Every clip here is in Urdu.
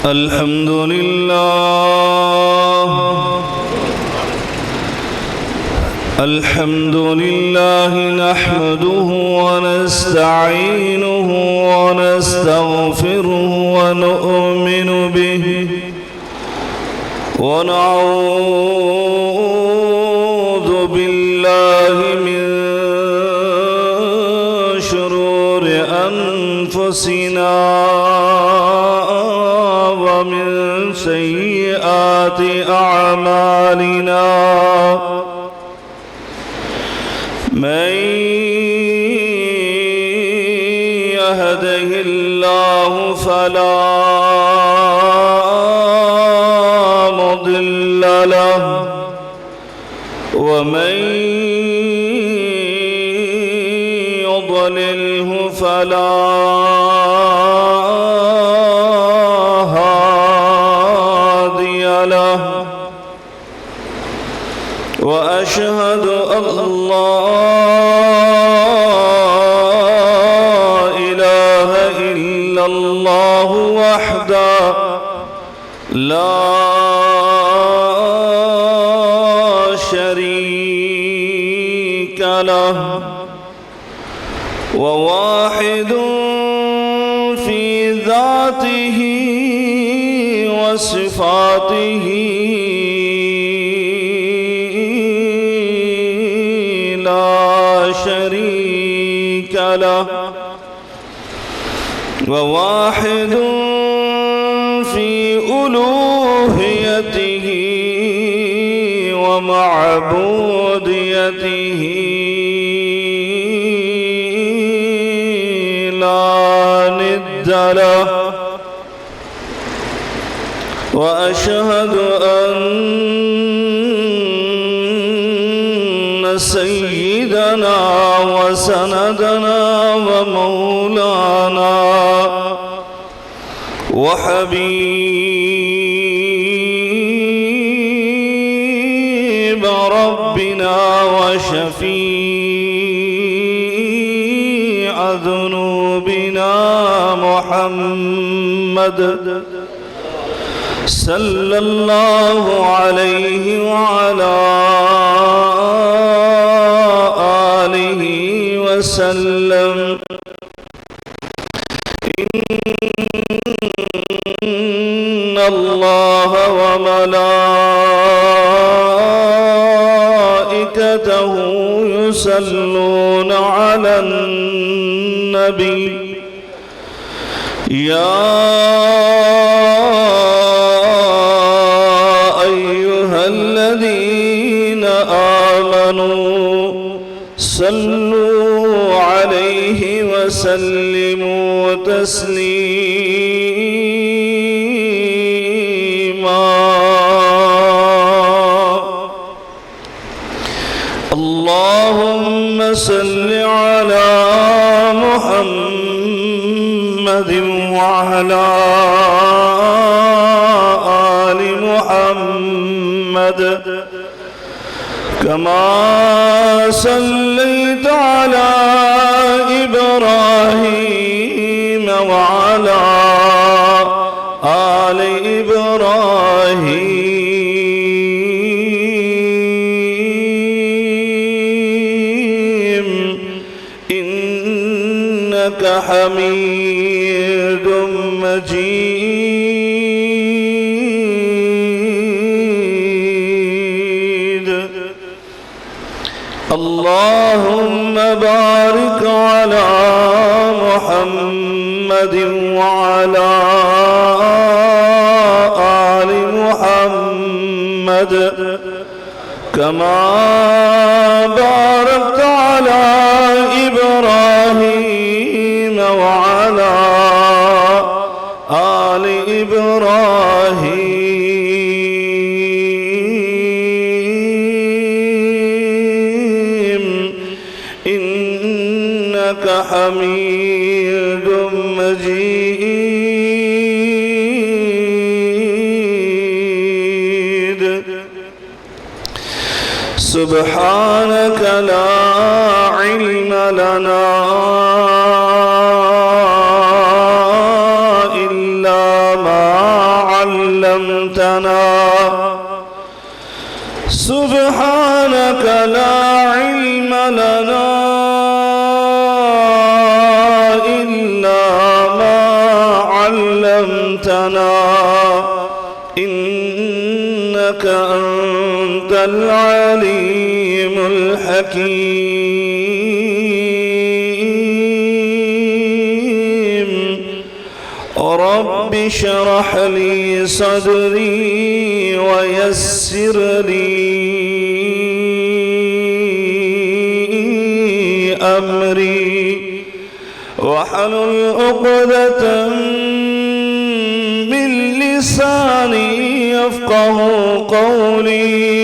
الحمد لله الحمد لله نحمده ونستعينه ونستغفره ونؤمن به ونعوذ بالله من شرور أنفسنا ومن سيئات أعمالنا من يهده الله فلا مضل له ومن يضلله فلا هادي له وأشهد أن لا إله إلا الله وحده لا شريك له وواحد في ذاته وصفاته لا شريك له وواحد في ألوهيته ومعبوديته لا ند له وأشهد أن سيدنا وسندنا ومولانا وحبيب ربنا وشفيع ذنوبنا محمد صلى الله عليه وعلى آله وسلم إن الله وملائكته يصلون على النبي يا أيها الذين آمنوا صلوا عليه وسلموا تسليما اللهم صل على محمد وعلى آل محمد كما صليت على إبراهيم وعلى آل إبراهيم إنك حميد مجيد اللهم بارك على محمد وعلى آل محمد كما باركت على إبراهيم وعلى آل إبراهيم إنك حميد مجيد سبحانك لا علم لنا إلا ما علمتنا سبحانك لا علم لنا إلا ما علمتنا إنك أنت العليم الحكيم رب اشرح لي صدري ويسر لي أمري واحلل عقدة من لساني يفقه قولي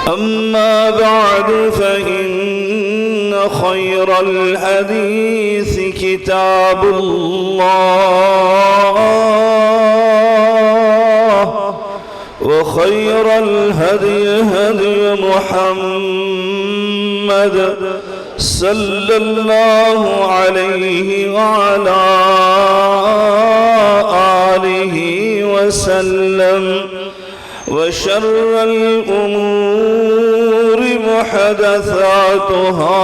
أما بعد فإن خير الحديث كتاب الله وخير الهدي هدي محمد صلى الله عليه وعلى آله وسلم وشر الأمور محدثاتها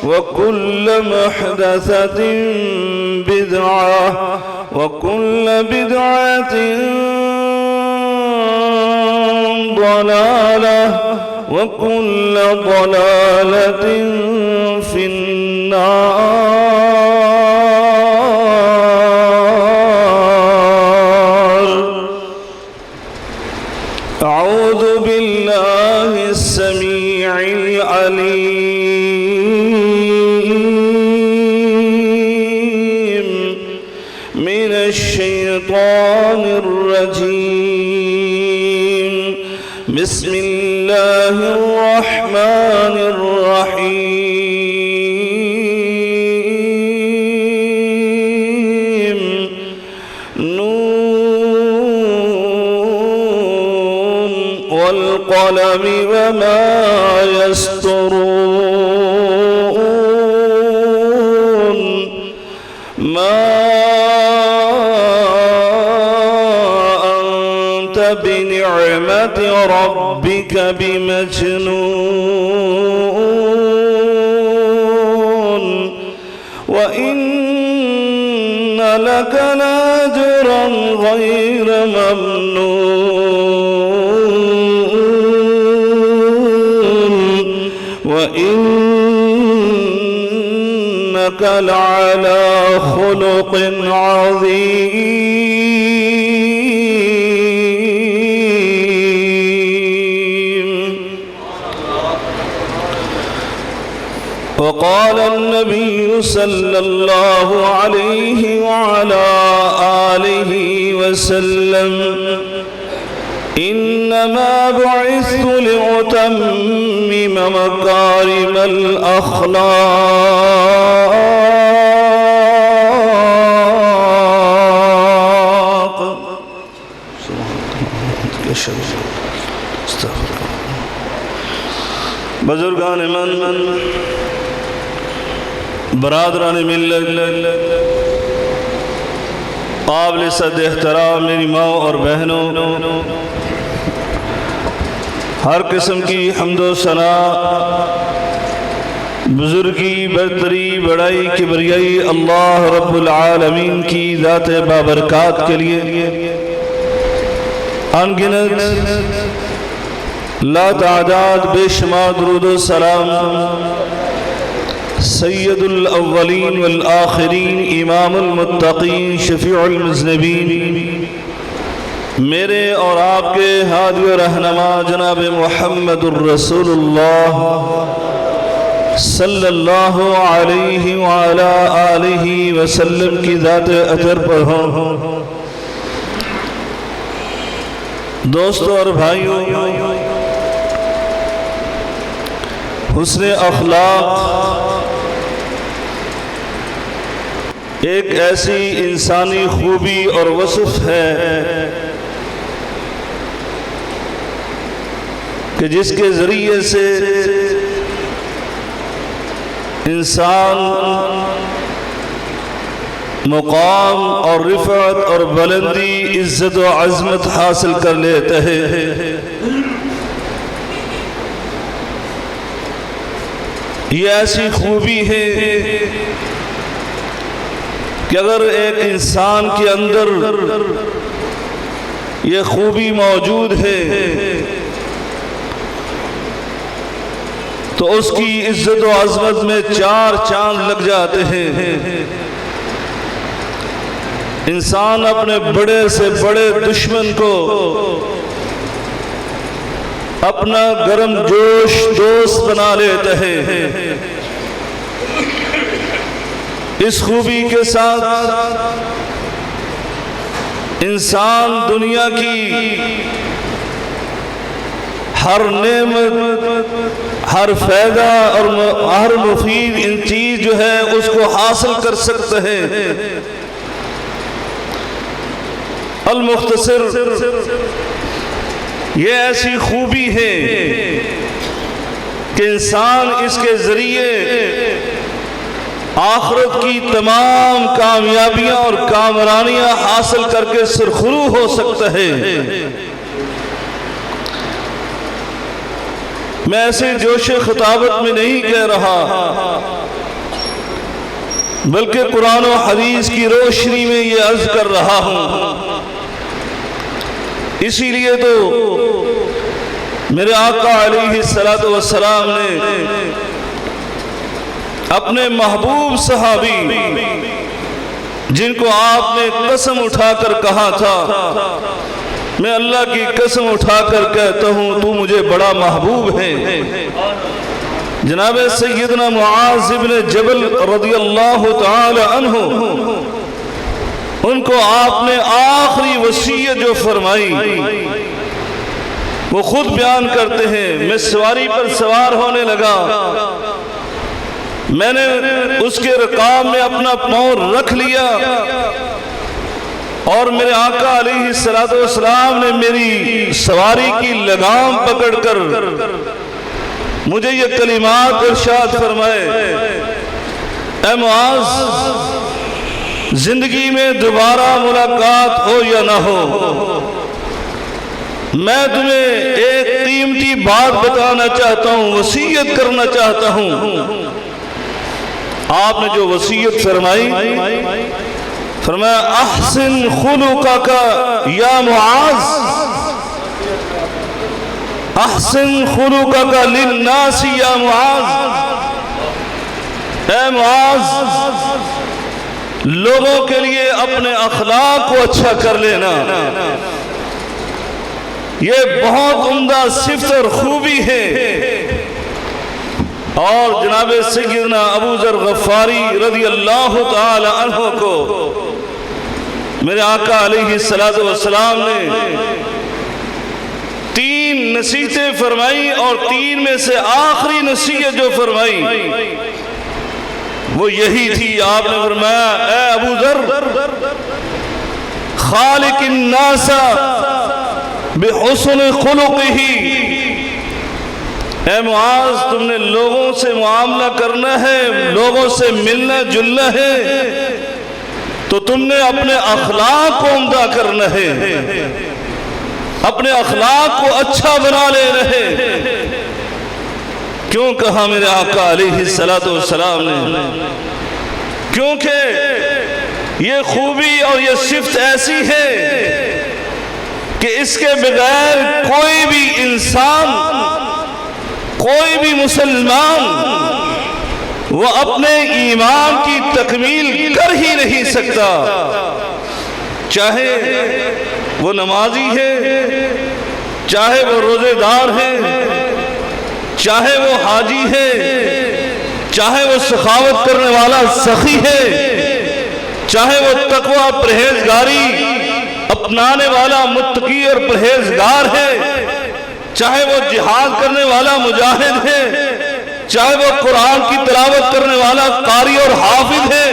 وكل محدثة بدعة وكل بدعة ضلالة وكل ضلالة في النار. أعوذ بالله السميع العليم من الشيطان الرجيم. بسم الله الرحمن الرحيم. نون والقلم وما يسطرون ما أنت بنعمة ربك بمجنون وإن لك لأجرا غير ممنون وإنك لعلى خلق عظيم. وقال النبي صلى الله عليه وعلى آله وسلم إنما بعثت لأتمم مكارم الأخلاق. بزرگان من برادران ملت قابل صد احترام میری ماں اور بہنوں ہر قسم کی حمد و ثنا بزرگی برتری بڑائی کبریائی اللہ رب العالمین کی ذات بابرکات کے لیے انگنت لا تعداد بے شمار درود و سلام سید الاولین والآخرین امام المتقین شفیع المذنبین میرے اور آپ کے ہادی و رہنما جناب محمد الرسول اللہ صلی اللہ علیہ وعلا آلہ وسلم کی ذات اثر پر ہوں. دوستو اور بھائیوں، حسن اخلاق ایک ایسی انسانی خوبی اور وصف ہے کہ جس کے ذریعے سے انسان مقام اور رفعت اور بلندی، عزت و عظمت حاصل کر لیتا ہے۔ یہ ایسی خوبی ہے کہ اگر ایک انسان کے اندر یہ خوبی موجود ہے تو اس کی عزت و عظمت میں 4 چاند لگ جاتے ہیں۔ انسان اپنے بڑے سے بڑے دشمن کو اپنا گرم جوش دوست بنا لیتا ہے۔ اس خوبی کے ساتھ انسان دنیا کی ہر نعمت، ہر فائدہ اور ہر مفید ان چیز جو ہے اس کو حاصل کر سکتا ہے۔ المختصر، یہ ایسی خوبی ہے کہ انسان اس کے ذریعے آخرت کی تمام کامیابیاں اور کامرانیاں حاصل کر کے سرخرو ہو سکتا ہے۔ میں ایسے جوش خطابت میں نہیں کہہ رہا، بلکہ قرآن و حدیث کی روشنی میں یہ عرض کر رہا ہوں۔ اسی لیے تو میرے آقا علیہ السلام نے اپنے محبوب صحابی جن کو آپ نے قسم اٹھا کر کہا تھا، میں اللہ کی قسم اٹھا کر کہتا ہوں تو مجھے بڑا محبوب ہے، جناب سیدنا معاذ بن جبل رضی اللہ تعالی عنہ، ان کو آپ نے آخری وصیت جو فرمائی وہ خود بیان کرتے ہیں۔ میں سواری پر سوار ہونے لگا، میں نے اس کے رکاب میں اپنا پاؤں رکھ لیا اور میرے آقا علیہ السلام نے میری سواری کی لگام پکڑ کر مجھے یہ کلمات ارشاد فرمائے، اے معاذ، زندگی میں دوبارہ ملاقات ہو یا نہ ہو، میں تمہیں ایک قیمتی بات بتانا چاہتا ہوں، وصیت کرنا چاہتا ہوں۔ آپ نے جو وصیت فرمائی، فرمایا احسن خلقک یا معاذ، احسن خلقک للناس یا معاذ، اے معاذ، لوگوں کے لیے اپنے اخلاق کو اچھا کر لینا، یہ بہت عمدہ صفت اور خوبی ہے۔ اور جناب سیدنا ابو ذر غفاری رضی اللہ تعالی عنہ کو میرے آقا علیہ السلام نے 3 نصیحتیں فرمائی، اور 3 میں سے آخری نصیحت جو فرمائی وہ یہی تھی۔ آپ نے فرمایا، اے ابو ذر، خالق الناس بحسن خلقہ، اے معاذ، تم نے لوگوں سے معاملہ کرنا ہے، لوگوں سے ملنا جلنا ہے، تو تم نے اپنے اخلاق کو عمدہ کرنا ہے، اپنے اخلاق کو اچھا بنا لینا ہے۔ کیوں کہا میرے آقا علیہ السلام نے؟ کیونکہ یہ خوبی اور یہ صفت ایسی ہے کہ اس کے بغیر کوئی بھی انسان، کوئی بھی مسلمان وہ اپنے ایمان کی تکمیل کر ہی نہیں سکتا، چاہے وہ نمازی ہے، چاہے وہ روزے دار ہے، چاہے وہ حاجی ہے، چاہے وہ سخاوت کرنے والا سخی ہے، چاہے وہ تقوی پرہیزگاری اپنانے والا متقی اور پرہیزگار ہے، چاہے وہ جہاد کرنے والا مجاہد ہے، چاہے وہ قرآن کی تلاوت کرنے والا قاری اور حافظ ہے،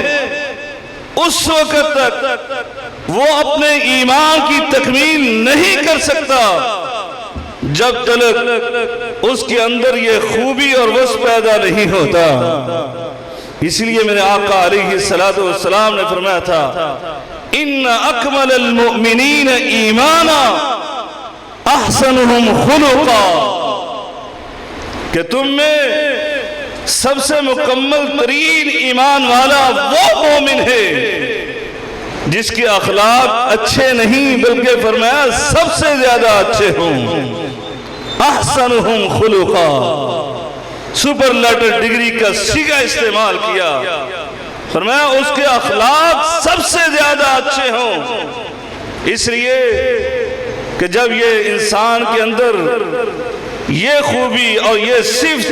اس وقت تک وہ اپنے ایمان کی تکمیل نہیں کر سکتا جب تک اس کے اندر یہ خوبی اور وصف پیدا نہیں ہوتا۔ اس لیے میرے آقا علیہ الصلوۃ والسلام نے فرمایا تھا ان اکمل المؤمنین ایمانا احسنہم خلقا، کہ تم میں سب سے مکمل ترین ایمان والا وہ مومن ہے جس کے اخلاق اچھے نہیں بلکہ فرمایا سب سے زیادہ اچھے ہوں۔ احسنہم خلقا، سپرلیٹر ڈگری کا صیغہ استعمال کیا، فرمایا اس کے اخلاق سب سے زیادہ اچھے ہوں۔ اس لیے کہ جب یہ انسان کے اندر یہ خوبی اور یہ صفت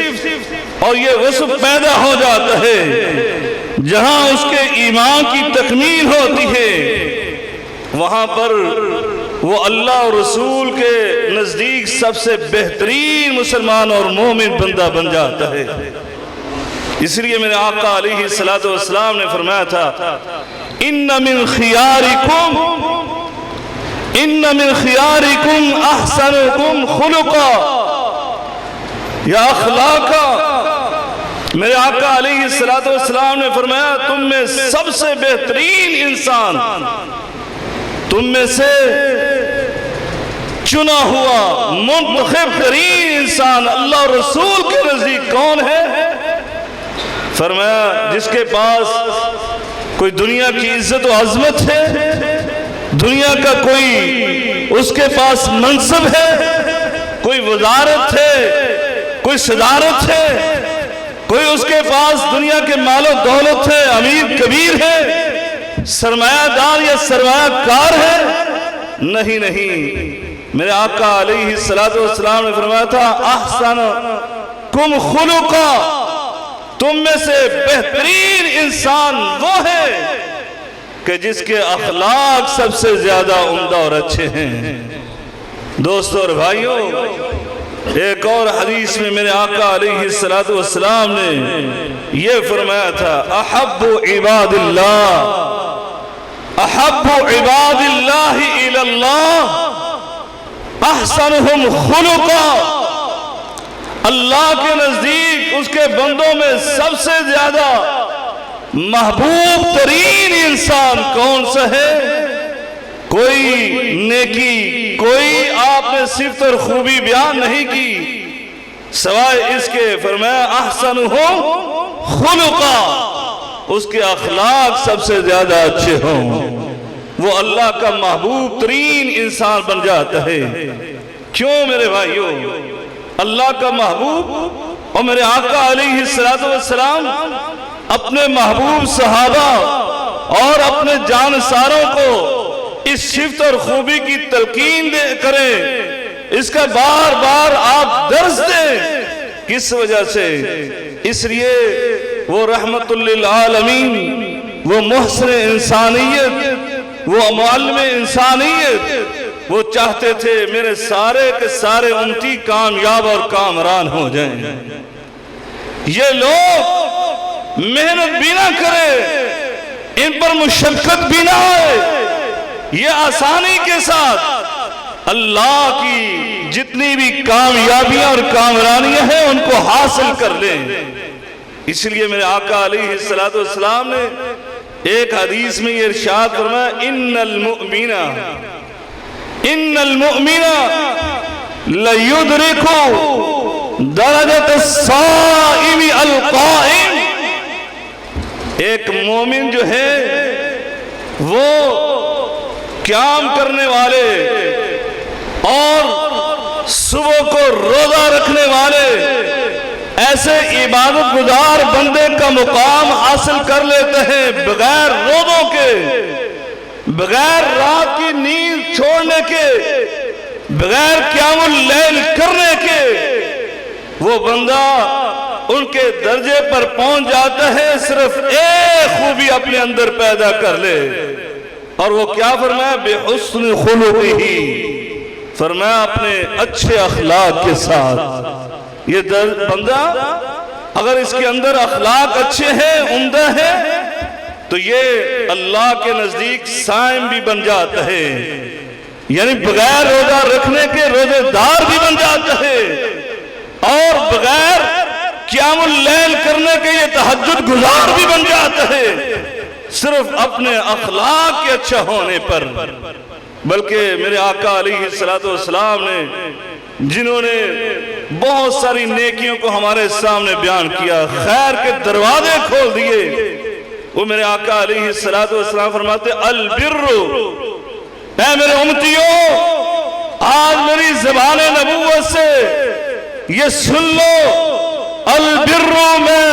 اور یہ وصف پیدا ہو جاتا ہے، جہاں اس کے ایمان کی تکمیل ہوتی ہے، وہاں پر وہ اللہ اور رسول کے نزدیک سب سے بہترین مسلمان اور مومن بندہ بن جاتا ہے۔ اس لیے میرے آقا علیہ الصلوۃ والسلام نے فرمایا تھا ان من خیارکم احسنکم خلقا یا اخلاقا۔ میرے آقا علیہ الصلوۃ والسلام نے فرمایا تم میں سب سے بہترین انسان، تم میں سے چنا ہوا منتخب ترین انسان اللہ اور رسول کے نزدیک کون ہے؟ فرمایا جس کے پاس کوئی دنیا کی عزت و عظمت ہے، دنیا کا کوئی اس کے پاس منصب ہے، کوئی وزارت ہے، کوئی صدارت ہے، کوئی اس کے پاس دنیا کے مال و دولت ہے، امیر کبیر ہے، سرمایہ دار یا سرمایہ کار ہے، نہیں، میرے آقا علیہ الصلوۃ والسلام نے فرمایا تھا احسنکم خلقا، تم میں سے بہترین انسان وہ ہے کہ جس کے اخلاق سب سے زیادہ عمدہ اور اچھے ہیں۔ دوستو اور بھائیوں، ایک اور حدیث میں میرے آقا علیہ الصلوۃ والسلام نے یہ فرمایا تھا احب عباد اللہ الی اللہ احسنہم خلقا، اللہ کے نزدیک اس کے بندوں میں سب سے زیادہ محبوب ترین انسان کون سا ہے؟ کوئی نیکی، کوئی آپ نے صفت اور خوبی بیان نہیں کی سوائے اس کے، فرمایا احسنہم خلقا، اس کے اخلاق سب سے زیادہ اچھے ہوں، وہ اللہ کا محبوب ترین انسان بن جاتا ہے۔ کیوں میرے بھائیوں؟ اللہ کا محبوب اور میرے آقا علیہ الصلوۃ والسلام اپنے محبوب صحابہ اور اپنے جانساروں کو اس صفت اور خوبی کی تلقین کریں، اس کا بار بار آپ درس دیں۔ کس وجہ سے؟ اس لیے وہ رحمت للعالمین، وہ محسن انسانیت، وہ معلم انسانیت، وہ چاہتے تھے میرے سارے کے سارے امتی کامیاب اور کامران ہو جائیں۔ یہ لوگ محنت بھی نہ کرے، ان پر مشقت بھی نہ آئے، یہ آسانی کے ساتھ اللہ کی جتنی بھی کامیابیاں اور کامرانیاں ہیں ان کو حاصل کر لیں۔ اس لیے میرے آقا علیہ الصلوۃ والسلام نے ایک حدیث میں یہ ارشاد فرمایا ان المؤمن لیدرک درجۃ الصائم القائم، ایک مومن جو ہے وہ قیام کرنے والے اور صبح کو روزہ رکھنے والے ایسے عبادت گزار بندے کا مقام حاصل کر لیتے ہیں بغیر روزوں کے، بغیر رات کی نیند چھوڑنے کے، بغیر قیام اللیل کرنے کے، وہ بندہ ان کے درجے پر پہنچ جاتا ہے صرف ایک خوبی اپنے اندر پیدا کر لے، اور وہ کیا فرمایا؟ بحسن خلقہ، فرمایا اپنے اچھے اخلاق کے ساتھ۔ یہ بندہ اگر اس کے اندر اخلاق اچھے ہیں، عمدہ ہے، تو یہ اللہ کے نزدیک صائم بھی بن جاتا ہے، یعنی بغیر روزہ رکھنے کے روزے دار بھی بن جاتا ہے، اور بغیر قیام اللیل کرنے کے یہ تہجد گزار بھی بن جاتا ہے صرف اپنے اخلاق کے اچھا ہونے پر۔ بلکہ میرے آقا علیہ السلام نے جنہوں نے بہت ساری نیکیوں کو ہمارے سامنے بیان کیا، خیر کے دروازے کھول دیے، وہ میرے آقا علیہ السلام فرماتے البر، اے میرے امتیوں آج میری زبان نبوت سے یہ سن لو، البر میں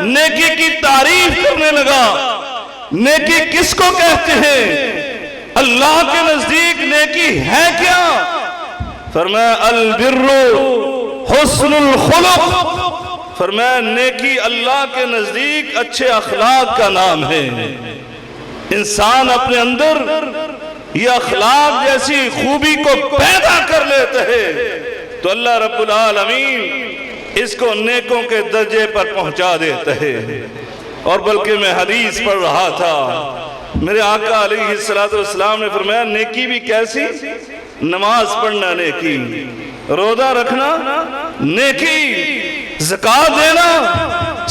نیکی کی تعریف کرنے لگا۔ نیکی کس کو کہتے ہیں؟ اللہ کے نزدیک نیکی ہے کیا؟ فرمایا البر حسن الخلق، فرمایا نیکی اللہ کے نزدیک اچھے اخلاق کا نام ہے۔ انسان اپنے اندر یہ اخلاق جیسی خوبی کو پیدا کر لیتا ہے تو اللہ رب العالمین اس کو نیکوں کے درجے پر پہنچا دیتا ہے۔ اور بلکہ میں حدیث پڑھ رہا تھا، میرے آقا علیہ السلام نے فرمایا نیکی بھی کیسی؟ نماز پڑھنا نیکی، روزہ رکھنا نیکی، زکوٰۃ دینا،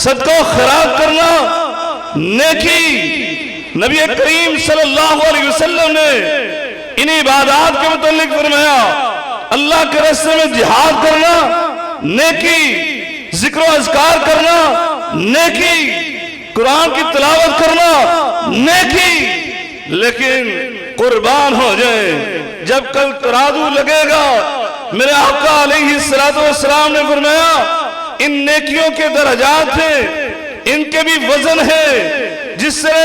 صدقہ و خیرات کرنا نیکی۔ نبی کریم صلی اللہ علیہ وسلم نے ان عبادات کے متعلق فرمایا اللہ کے راستے میں جہاد کرنا نیکی، ذکر و اذکار کرنا نیکی، قرآن کی تلاوت کرنا نیکی۔ لیکن قربان ہو جائیں جب کل ترازو لگے گا، میرے آقا علیہ السلام نے فرمایا ان نیکیوں کے درجات ہیں، ان کے بھی وزن ہے جس سے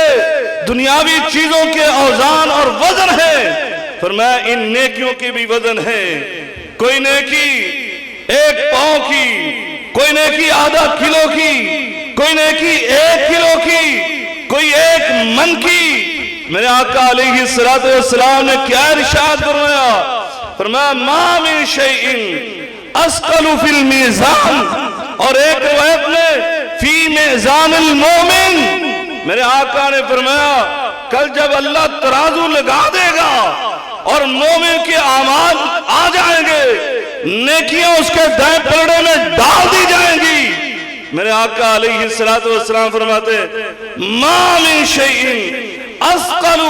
دنیاوی چیزوں کے اوزان اور وزن ہے، فرمایا ان نیکیوں کے بھی وزن ہے۔ کوئی نیکی 1 پاؤں کی، کوئی نیکی آدھا کلو کی، کوئی نیکی 1 کلو کی، کوئی 1 من کی۔ میرے آقا علیہ السلام نے کیا ارشاد فرمایا؟ فرمایا ما من شیء اسقل فی المیزان، اور ایک روایت میں فی میزان المومن۔ میرے آقا نے فرمایا کل جب اللہ ترازو لگا دے گا اور مومن کے اعمال آ جائیں گے، نیکیاں اس کے دائیں پلڑے میں ڈال دی جائیں گی، میرے آقا علیہ السلام فرماتے ما من شیء اسقل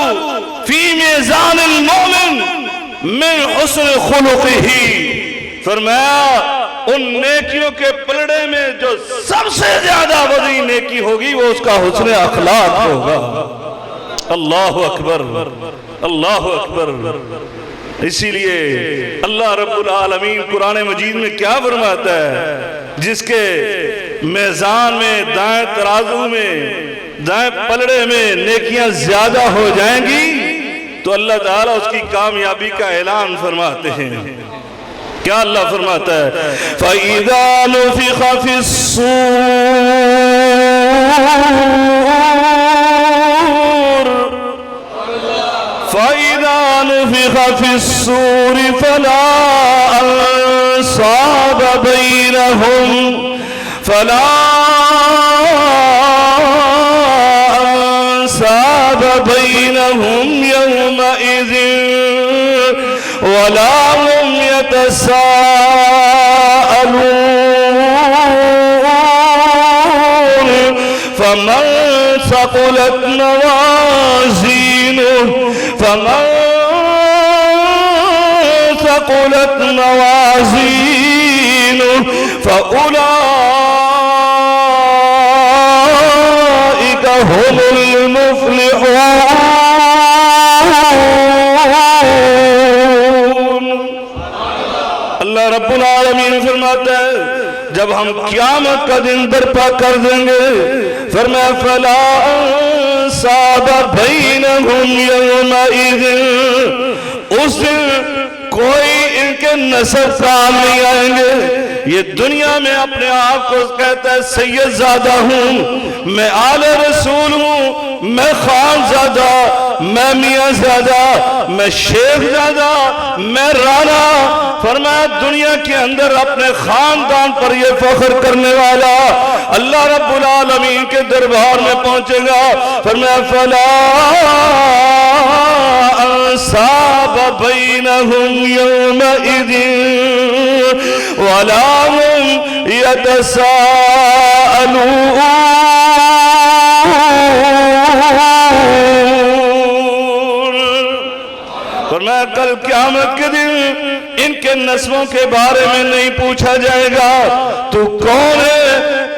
فی میزان المومن من حسن خلقہ، فرمایا ان نیکیوں کے پلڑے میں جو سب سے زیادہ وزنی نیکی ہوگی وہ اس کا حسن اخلاق ہوگا۔ اللہ اکبر، اللہ اکبر۔ اسی لیے اللہ رب العالمین قرآن مجید میں کیا فرماتا ہے؟ جس کے میزان میں، دائیں ترازو میں، دائیں پلڑے میں نیکیاں زیادہ ہو جائیں گی تو اللہ تعالیٰ اس کی کامیابی کا اعلان فرماتے ہیں۔ کیا اللہ فرماتا ہے؟ فَإِذَا نُفِخَ فِي الصُّورِ فَلَا أَنْصَابَ بَيْنَهُمْ يَوْمَئِذٍ وَلَا هُمْ يَتَسَاءَلُونَ فَمَنْ ثَقُلَتْ موازينه فأولئك هم المفلحون۔ اللہ رب العالمین فرماتا ہے جب ہم قیامت کا دن برپا کر دیں گے، فرمایا فَلَا أَنْصَابَ بَيْنَهُمْ يَوْمَئِذٍ، اس دن کوئی ان کے نسب کام نہیں آئیں گے۔ یہ دنیا میں اپنے آپ کو کہتا ہے سید زادہ ہوں، میں آل رسول ہوں، میں خان زادہ، میں میاں زادہ، میں شیخ زادہ، میں رانا۔ فرمایا دنیا کے اندر اپنے خاندان پر یہ فخر کرنے والا اللہ رب العالمین کے دربار میں پہنچے گا۔ فرمایا فَلَا أَنْصَابَ بَيْنَهُمْ يَوْمَئِذٍ وَلَا هُمْ يتساءلون فرمایا کل قیامت کے دن ان کے نسبوں کے بارے میں نہیں پوچھا جائے گا تو کون ہے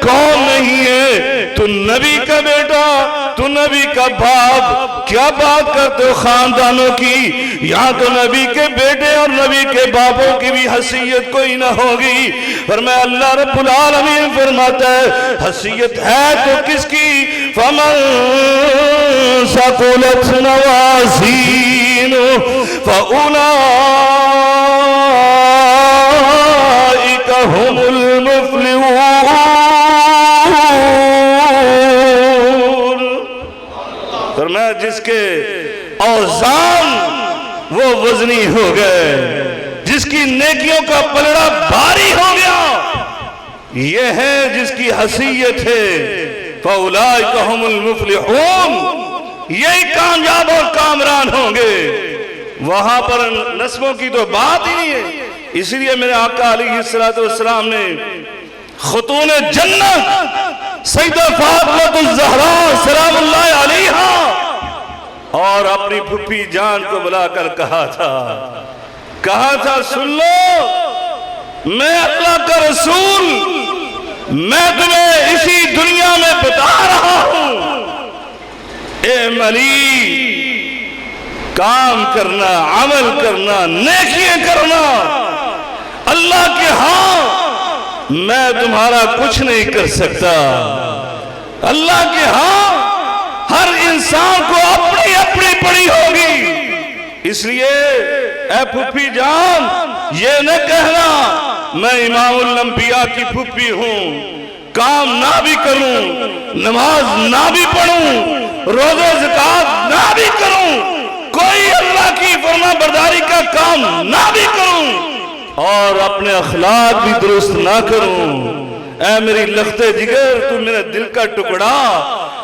کون نہیں ہے، تو نبی کا بیٹا، تو نبی کا باپ، کیا بات کرتے ہو خاندانوں کی؟ یہاں تو نبی کے بیٹے اور نبی کے باپوں کی بھی حیثیت کوئی نہ ہوگی۔ فرمایا اللہ رب العالمین فرماتا ہے حیثیت ہے تو کس کی؟ فَمَن ثَقُلَتْ مَوَازِينُهُ فَأُولَٰئِكَ هُمُ الْمُفْلِحُونَ۔ فرمایا جس کے اوزان وہ وزنی ہو گئے، جس کی نیکیوں کا پلڑا بھاری ہو گیا، یہ ہے جس کی حیثیت ہے فَأُولَٰئِكَ هُمُ الْمُفْلِحُونَ، یہی کامیاب اور کامران ہوں گے۔ وہاں پر نسبوں کی تو بات ہی نہیں ہے۔ اس لیے میرے آقا علیہ السلام نے خاتون جنت سیدہ فاطمہ الزہراء سلام اللہ علیہا اور اپنی پھپھی جان کو بلا کر کہا تھا سن لو، میں اللہ کا رسول، میں تمہیں اسی دنیا میں بتا رہا ہوں، اے ملی کام کرنا، عمل کرنا، نیکیاں کرنا، اللہ کے ہاں میں تمہارا کچھ نہیں کر سکتا۔ اللہ کے ہاں ہر انسان کو اپنی اپنی پڑی ہوگی۔ اس لیے اے پھپھی جان یہ نہ کہنا میں امام الانبیاء کی پھپھی ہوں، کام نہ بھی کروں، نماز نہ بھی پڑھوں، روزہ زکات نہ بھی کروں، کوئی اللہ کی فرما برداری کا کام نہ بھی کروں اور اپنے اخلاق بھی درست نہ کروں۔ اے میری لخت جگر، تو میرے دل کا ٹکڑا،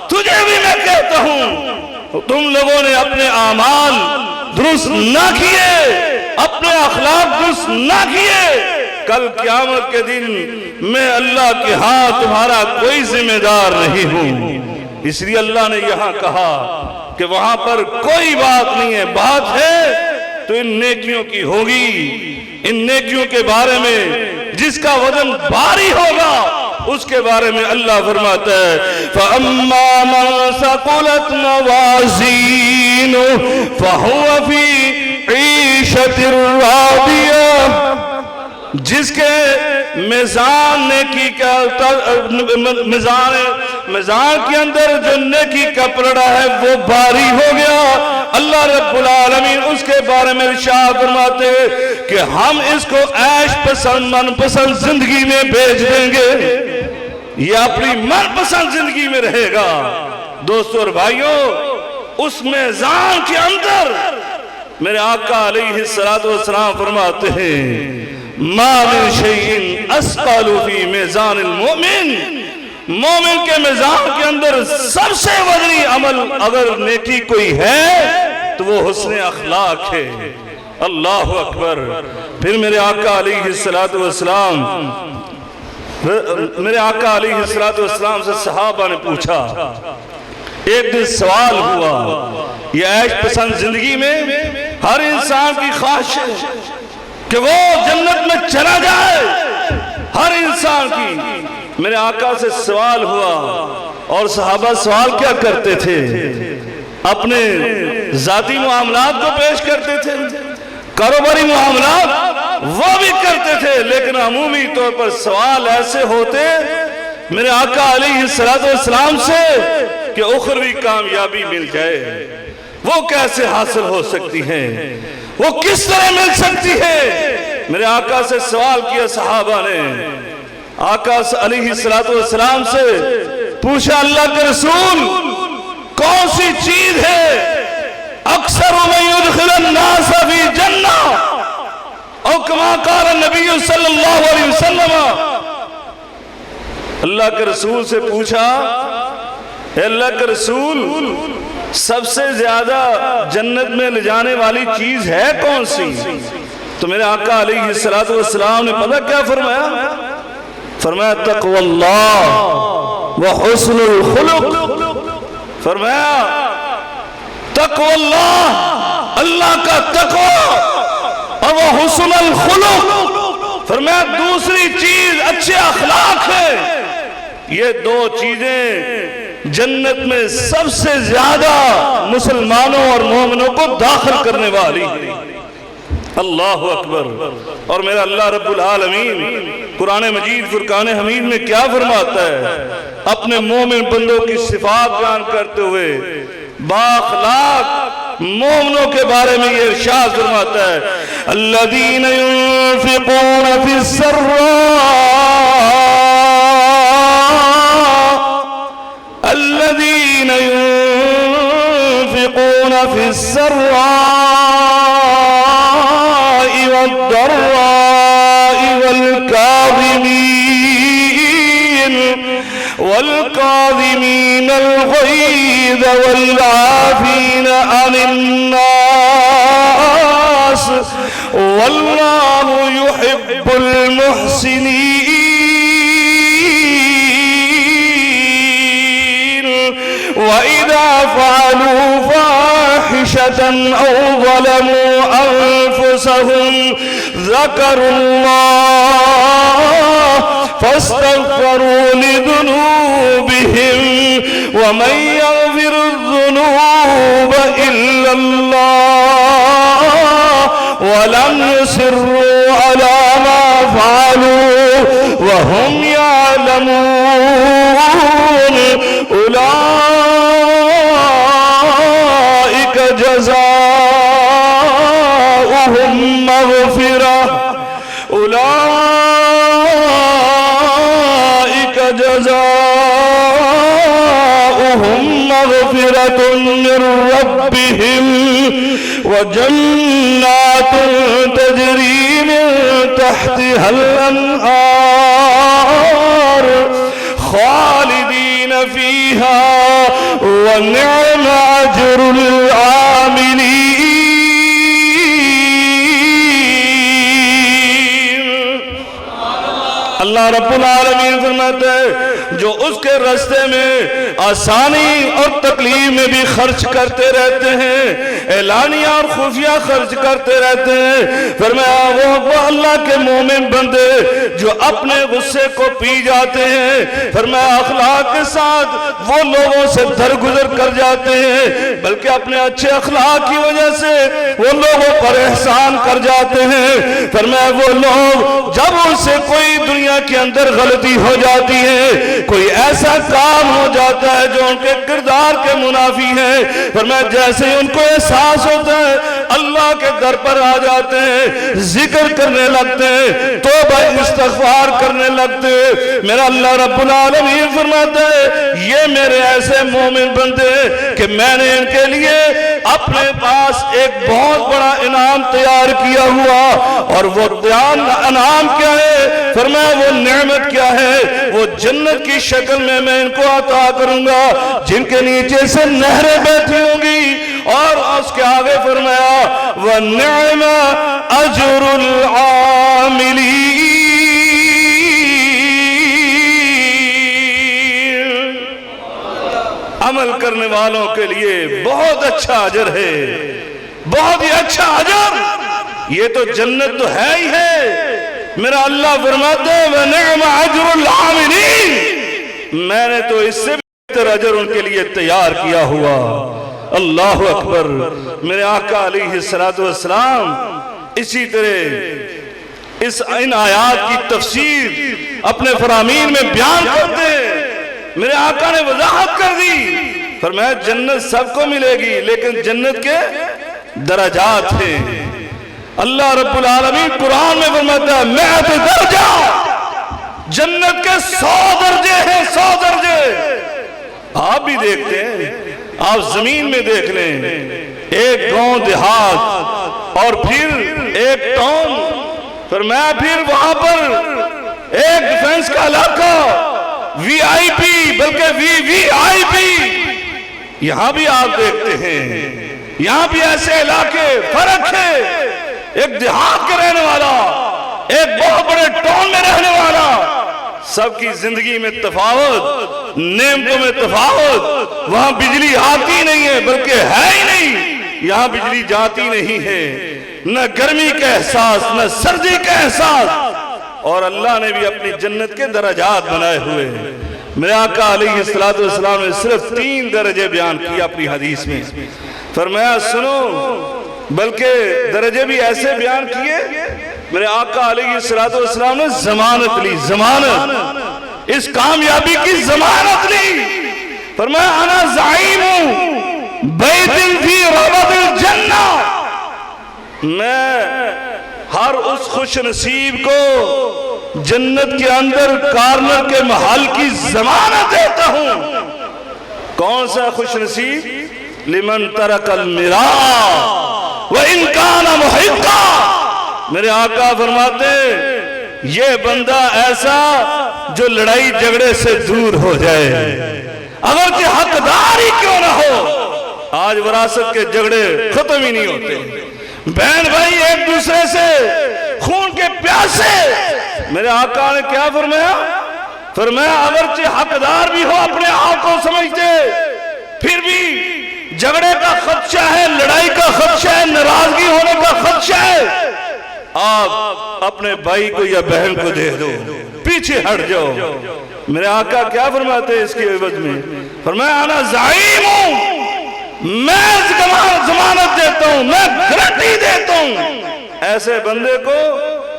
تجھے بھی میں کہتا ہوں تم لوگوں نے اپنے اعمال درست نہ کیے، اپنے اخلاق درست نہ کیے، کل قیامت کے دن میں اللہ کے ہاں تمہارا کوئی ذمہ دار نہیں ہوں۔ اس لیے اللہ نے یہاں کہا کہ وہاں پر کوئی بات نہیں ہے، بات ہے تو ان نیکیوں کی ہوگی۔ ان نیکیوں کے بارے میں جس کا وزن بھاری ہوگا اس کے بارے میں اللہ فرماتا ہے فَأَمَّا مَنْ ثَقُلَتْ مَوَازِينُهُ فَهُوَ فِي عِيشَةٍ رَاضِيَةٍ، جس کے میزان نیکی کا میزان کے اندر جو نیکی کا پلڑا ہے وہ بھاری ہو گیا، اللہ رب العالمین اس کے بارے میں ارشاد فرماتے ہیں کہ ہم اس کو عیش پسند من پسند زندگی میں بھیج دیں گے، یہ اپنی من پسند زندگی میں رہے گا۔ دوستو اور بھائیوں، اس میزان کے اندر میرے آقا علیہ السلام فرماتے ہیں ما من شیء اسقل فی میزان المؤمن، مومن کے میزان کے اندر سب سے وزنی عمل اگر نیکی کوئی ہے تو وہ حسن اخلاق ہے۔ اللہ اکبر۔ پھر میرے آقا علیہ السلام سے صحابہ نے پوچھا، ایک دن سوال ہوا، یہ عیش پسند زندگی میں ہر انسان کی خواہش ہے کہ وہ جنت میں چلا جائے، ہر انسان کی۔ میرے آقا سے سوال ہوا اور صحابہ سوال کیا کرتے تھے؟ اپنے ذاتی معاملات کو پیش کرتے تھے، کاروباری معاملات وہ بھی کرتے تھے، لیکن عمومی طور پر سوال ایسے ہوتے میرے آقا علیہ السلام سے کہ اخروی کامیابی مل جائے، وہ کیسے حاصل ہو سکتی ہیں، وہ کس طرح مل سکتی ہے؟ میرے آقا سے سوال کیا صحابہ نے، آقا علیہ السلام سے پوچھا اللہ کے رسول کون سی چیز ہے اکثر من يدخل الناس فی جنہ، او کما قال النبی صلی اللہ علیہ وسلم، اللہ کے رسول سے پوچھا اے اللہ کے رسول سب سے زیادہ جنت میں لے جانے والی چیز ہے کون سی؟ تو میرے آقا علیہ السلام نے پتہ کیا فرمایا؟ فرمایا تقوی اللہ و حسن الخلق، فرمایا تقوی اللہ، اللہ کا تقوی، اور وہ حسن الخلق، فرمایا دوسری چیز اچھے اخلاق ہے۔ یہ دو چیزیں جنت میں سب سے زیادہ مسلمانوں اور مومنوں کو داخل کرنے والی ہیں۔ اللہ اکبر۔ اور میرا اللہ رب العالمین قرآن مجید فرقان حمید میں کیا فرماتا ہے؟ اپنے مومن بندوں کی صفات بیان کرتے ہوئے بااخلاق مومنوں کے بارے میں یہ ارشاد فرماتا ہے، الذین ينفقون فی السراء، الذین ينفقون فی السراء والضراء والكاظمين الغيظ والعافين عن الناس والله يحب المحسنين وإذا فعلوا فاحشة أو ظلموا أنفسهم ذكروا الله فاستغفروا لذنوبهم ومن يغفر الذنوب إلا الله ولم يصروا على ما فعلوا وهم يعلمون أولئك جزاؤهم مغفرة جزاؤهم مغفرة من ربهم وجنات تجري من تحتها الأنهار خالدين فيها ونعم أجر العاملين۔ اللہ رب العالمین فرماتا ہے جو اس کے راستے میں آسانی اور تکلیف میں بھی خرچ کرتے رہتے ہیں، اعلانیہ اور خفیہ خرچ کرتے رہتے ہیں، فرمایا وہ اللہ کے مومن بندے جو اپنے غصے کو پی جاتے ہیں، فرمایا اخلاق کے ساتھ وہ لوگوں سے درگزر کر جاتے ہیں، بلکہ اپنے اچھے اخلاق کی وجہ سے وہ لوگوں پر احسان کر جاتے ہیں۔ فرمایا وہ لوگ جب ان سے کوئی دنیا کے اندر غلطی ہو جاتی ہے، کوئی ایسا کام ہو جاتا ہے جو ان کے کردار کے منافی ہے، فرمایا جیسے ہی ان کو احساس ہوتا ہے اللہ کے در پر آ جاتے ہیں، ذکر کرنے لگتے ہیں، توبہ استغفار کرنے لگتے ہیں۔ میرا اللہ رب العالمین فرماتا ہے یہ میرے ایسے مومن بندے کہ میں نے ان کے لیے اپنے پاس ایک بہت بڑا انعام تیار کیا ہوا، اور وہ انعام کیا ہے؟ فرمایا وہ نعمت کیا ہے؟ وہ جنت کی شکل میں ان کو عطا کروں گا جن کے نیچے سے نہریں بہتی ہوں گی، اور اس کے آگے فرمایا وَنِعْمَ أَجْرُ الْعَامِلِينَ۔ عمل کرنے والوں کے لیے بہت اچھا اجر ہے، بہت ہی اچھا اجر۔ یہ تو جنت تو ہے ہی ہے۔ میرا اللہ فرماتے ہیں وَنِعْمَ أَجْرُ الْعَامِلِينَ، میں نے تو اس سے بہتر اجر ان کے لیے تیار کیا ہوا۔ اللہ اکبر۔ میرے آقا علیہ السلام اسی طرح ان آیات کی تفسیر اپنے فرامین میں بیان کرتے ہیں۔ میرے آقا نے وضاحت کر دی، فرمایا جنت سب کو ملے گی لیکن جنت کے درجات ہیں۔ اللہ رب العالمین قرآن میں فرماتا ہے 100 درجہ، جنت کے 100 درجے ہیں، 100 درجے۔ آپ بھی دیکھتے ہیں، آپ زمین میں دیکھ لیں، ایک گاؤں دیہات اور پھر ایک ٹاؤن، فرمایا پھر وہاں پر ایک ڈیفنس کا علاقہ، وی آئی پی، بلکہ وی آئی پی۔ یہاں بھی آپ دیکھتے ہیں، یہاں بھی ایسے علاقے فرق ہے، ایک دیہات کے رہنے والا، ایک بہت بڑے ٹاؤن میں رہنے والا، سب کی زندگی میں تفاوت، نعمتوں میں تفاوت. وہاں بجلی آتی نہیں ہے بلکہ ہے ہی نہیں. یہاں بجلی جاتی نہیں ہے، نہ گرمی کا احساس نہ سردی کا احساس. اور اللہ نے بھی اپنی جنت کے درجات بنائے ہوئے ہیں. میرے آقا علیہ السلام نے صرف 3 درجے بیان کیے اپنی حدیث میں. فرمایا سنو، بلکہ درجے بھی ایسے بیان کیے. میرے آقا علیہ السلام نے ضمانت لی، ضمانت، اس کامیابی کی ضمانت لی. فرمایا انا زعیم بیت فی روضۃ الجنہ. میں ہر اس خوش نصیب کو جنت کے اندر کارنر کے محل کی ضمانت دیتا ہوں. کون سا خوش نصیب؟ لمن ترک المراء وان کان محقا. میرے آقا فرماتے یہ بندہ ایسا جو لڑائی جھگڑے سے دور ہو جائے، اگر کہ حقدار ہی کیوں نہ ہو. آج وراثت کے جھگڑے ختم ہی نہیں ہوتے، بہن بھائی ایک دوسرے سے خون کے پیاسے. میرے آقا نے کیا فرمایا؟ فرمایا اگرچہ حقدار بھی ہو اپنے آپ کو سمجھتے، پھر بھی جھگڑے کا خدشہ ہے، لڑائی کا خدشہ ہے، ناراضگی ہونے کا خدشہ ہے، آپ اپنے بھائی کو یا بہن کو دے دو، پیچھے ہٹ جاؤ. میرے آقا کیا فرماتے ہیں اس کے عوض میں؟ فرمایا انا زعیم ہوں، میں ضمانت دیتا ہوں، میں گارنٹی دیتا ہوں ایسے بندے کو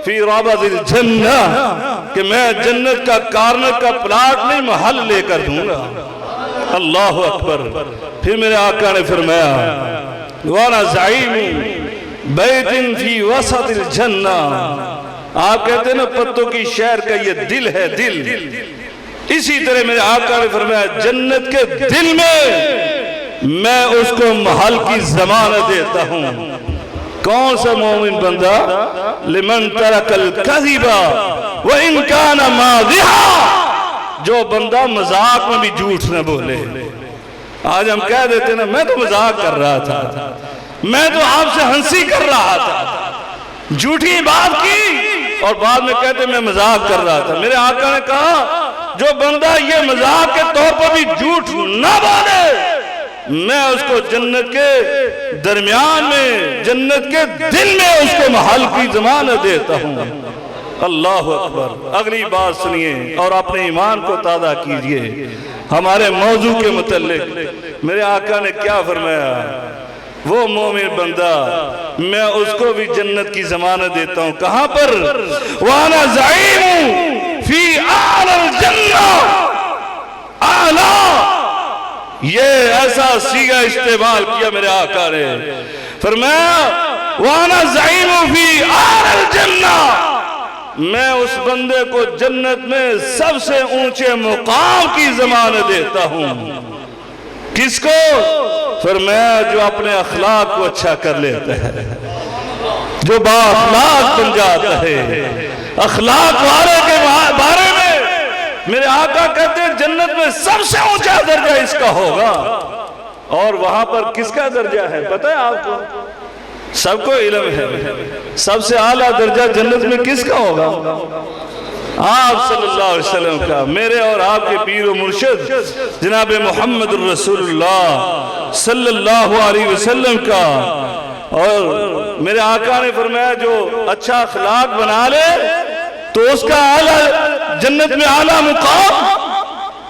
فی روضۃ الجنہ کہ میں جنت کا کارنر کا پلاٹ نہیں محل لے کر دوں گا. اللہ اکبر. پھر میرے آقا نے فرمایا وانا زعیم بیت فی وسط الجنہ. آپ کہتے ہیں نا پتوں کی شہر کا یہ دل ہے، دل. اسی طرح میرے آقا نے فرمایا جنت کے دل میں اس کو محل کی ضمانت دیتا ہوں. کون سا مومن بندہ؟ لمن ترک الکذب وان کان ماضحا. جو بندہ مذاق میں بھی جھوٹ نہ بولے. آج ہم کہہ دیتے نا میں تو مذاق کر رہا تھا، میں تو آپ سے ہنسی کر رہا تھا، جھوٹی بات کی اور بعد میں کہتے میں مذاق کر رہا تھا. میرے آقا نے کہا جو بندہ یہ مذاق کے طور پر بھی جھوٹ نہ بولے، میں اس کو جنت کے درمیان میں، جنت کے دل میں اس کو محل کی ضمانت دیتا ہوں. اللہ اکبر. اگلی بات سنیے اور اپنے ایمان کو تازہ کیجئے. ہمارے موضوع کے متعلق میرے آقا نے کیا فرمایا؟ وہ مومن بندہ میں اس کو بھی جنت کی ضمانت دیتا ہوں. کہاں پر؟ وانا زعیم فی اعلی الجنہ. اعلی، یہ ایسا صیغہ استعمال کیا میرے آقا نے. فرمایا وانا زعیم فی اعلی الجنہ. میں اس بندے کو جنت میں سب سے اونچے مقام کی ضمانت دیتا ہوں. کس کو؟ فرمایا جو اپنے اخلاق کو اچھا کر لیتا ہے، جو با اخلاق بن جاتا ہے. اخلاق والے کے بارے میں میرے آقا کہتے ہیں جنت میں سب سے اونچا درجہ اس کا ہوگا. اور وہاں پر کس کا درجہ ہے پتہ ہے آپ کو؟ سب کو علم ہے. سب سے اعلیٰ درجہ جنت میں کس کا ہوگا؟ آپ صلی اللہ علیہ وسلم کا. میرے اور آپ کے پیر و مرشد جناب محمد الرسول اللہ صلی اللہ علیہ وسلم کا. اور میرے آقا نے فرمایا جو اچھا اخلاق بنا لے تو اس کا اعلیٰ جنت میں اعلیٰ مقام.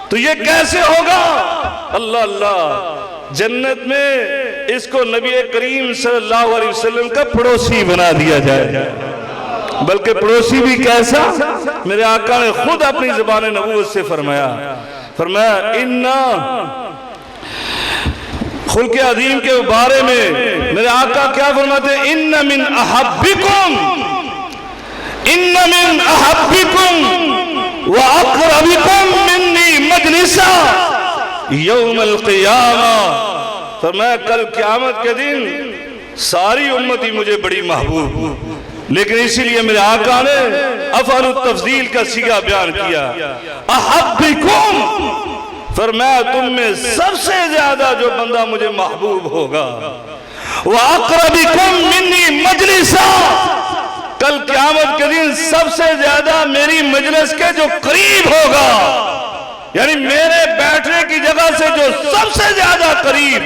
تو یہ کیسے ہوگا؟ اللہ اللہ. جنت میں اس کو نبی کریم صلی اللہ علیہ وسلم کا پڑوسی بنا دیا جائے. بلکہ پڑوسی بھی کیسا؟ میرے آقا نے خود اپنی زبان نبوت سے فرمایا اِنَّا خلق عظیم کے بارے میں میرے آقا کیا فرماتے ہیں؟ اِنَّ مِنْ أَحَبِّكُمْ وَأَقْرَبِكُمْ مِنِّي مَجْلِسًا یوم القیامہ. فرمایا کل قیامت کے دن ساری امتی مجھے بڑی محبوب، لیکن اسی لیے میرے آقا نے افعل التفضیل کا صیغہ بیان کیا. احبکم، فرمایا تم میں سب سے زیادہ جو بندہ مجھے محبوب ہوگا. وَأَقْرَبِكُمْ مِنِّي مَجْلِسًا، کل قیامت کے دن سب سے زیادہ میری مجلس کے جو قریب ہوگا، یعنی میرے بیٹھنے کی جگہ سے جو سب سے زیادہ قریب،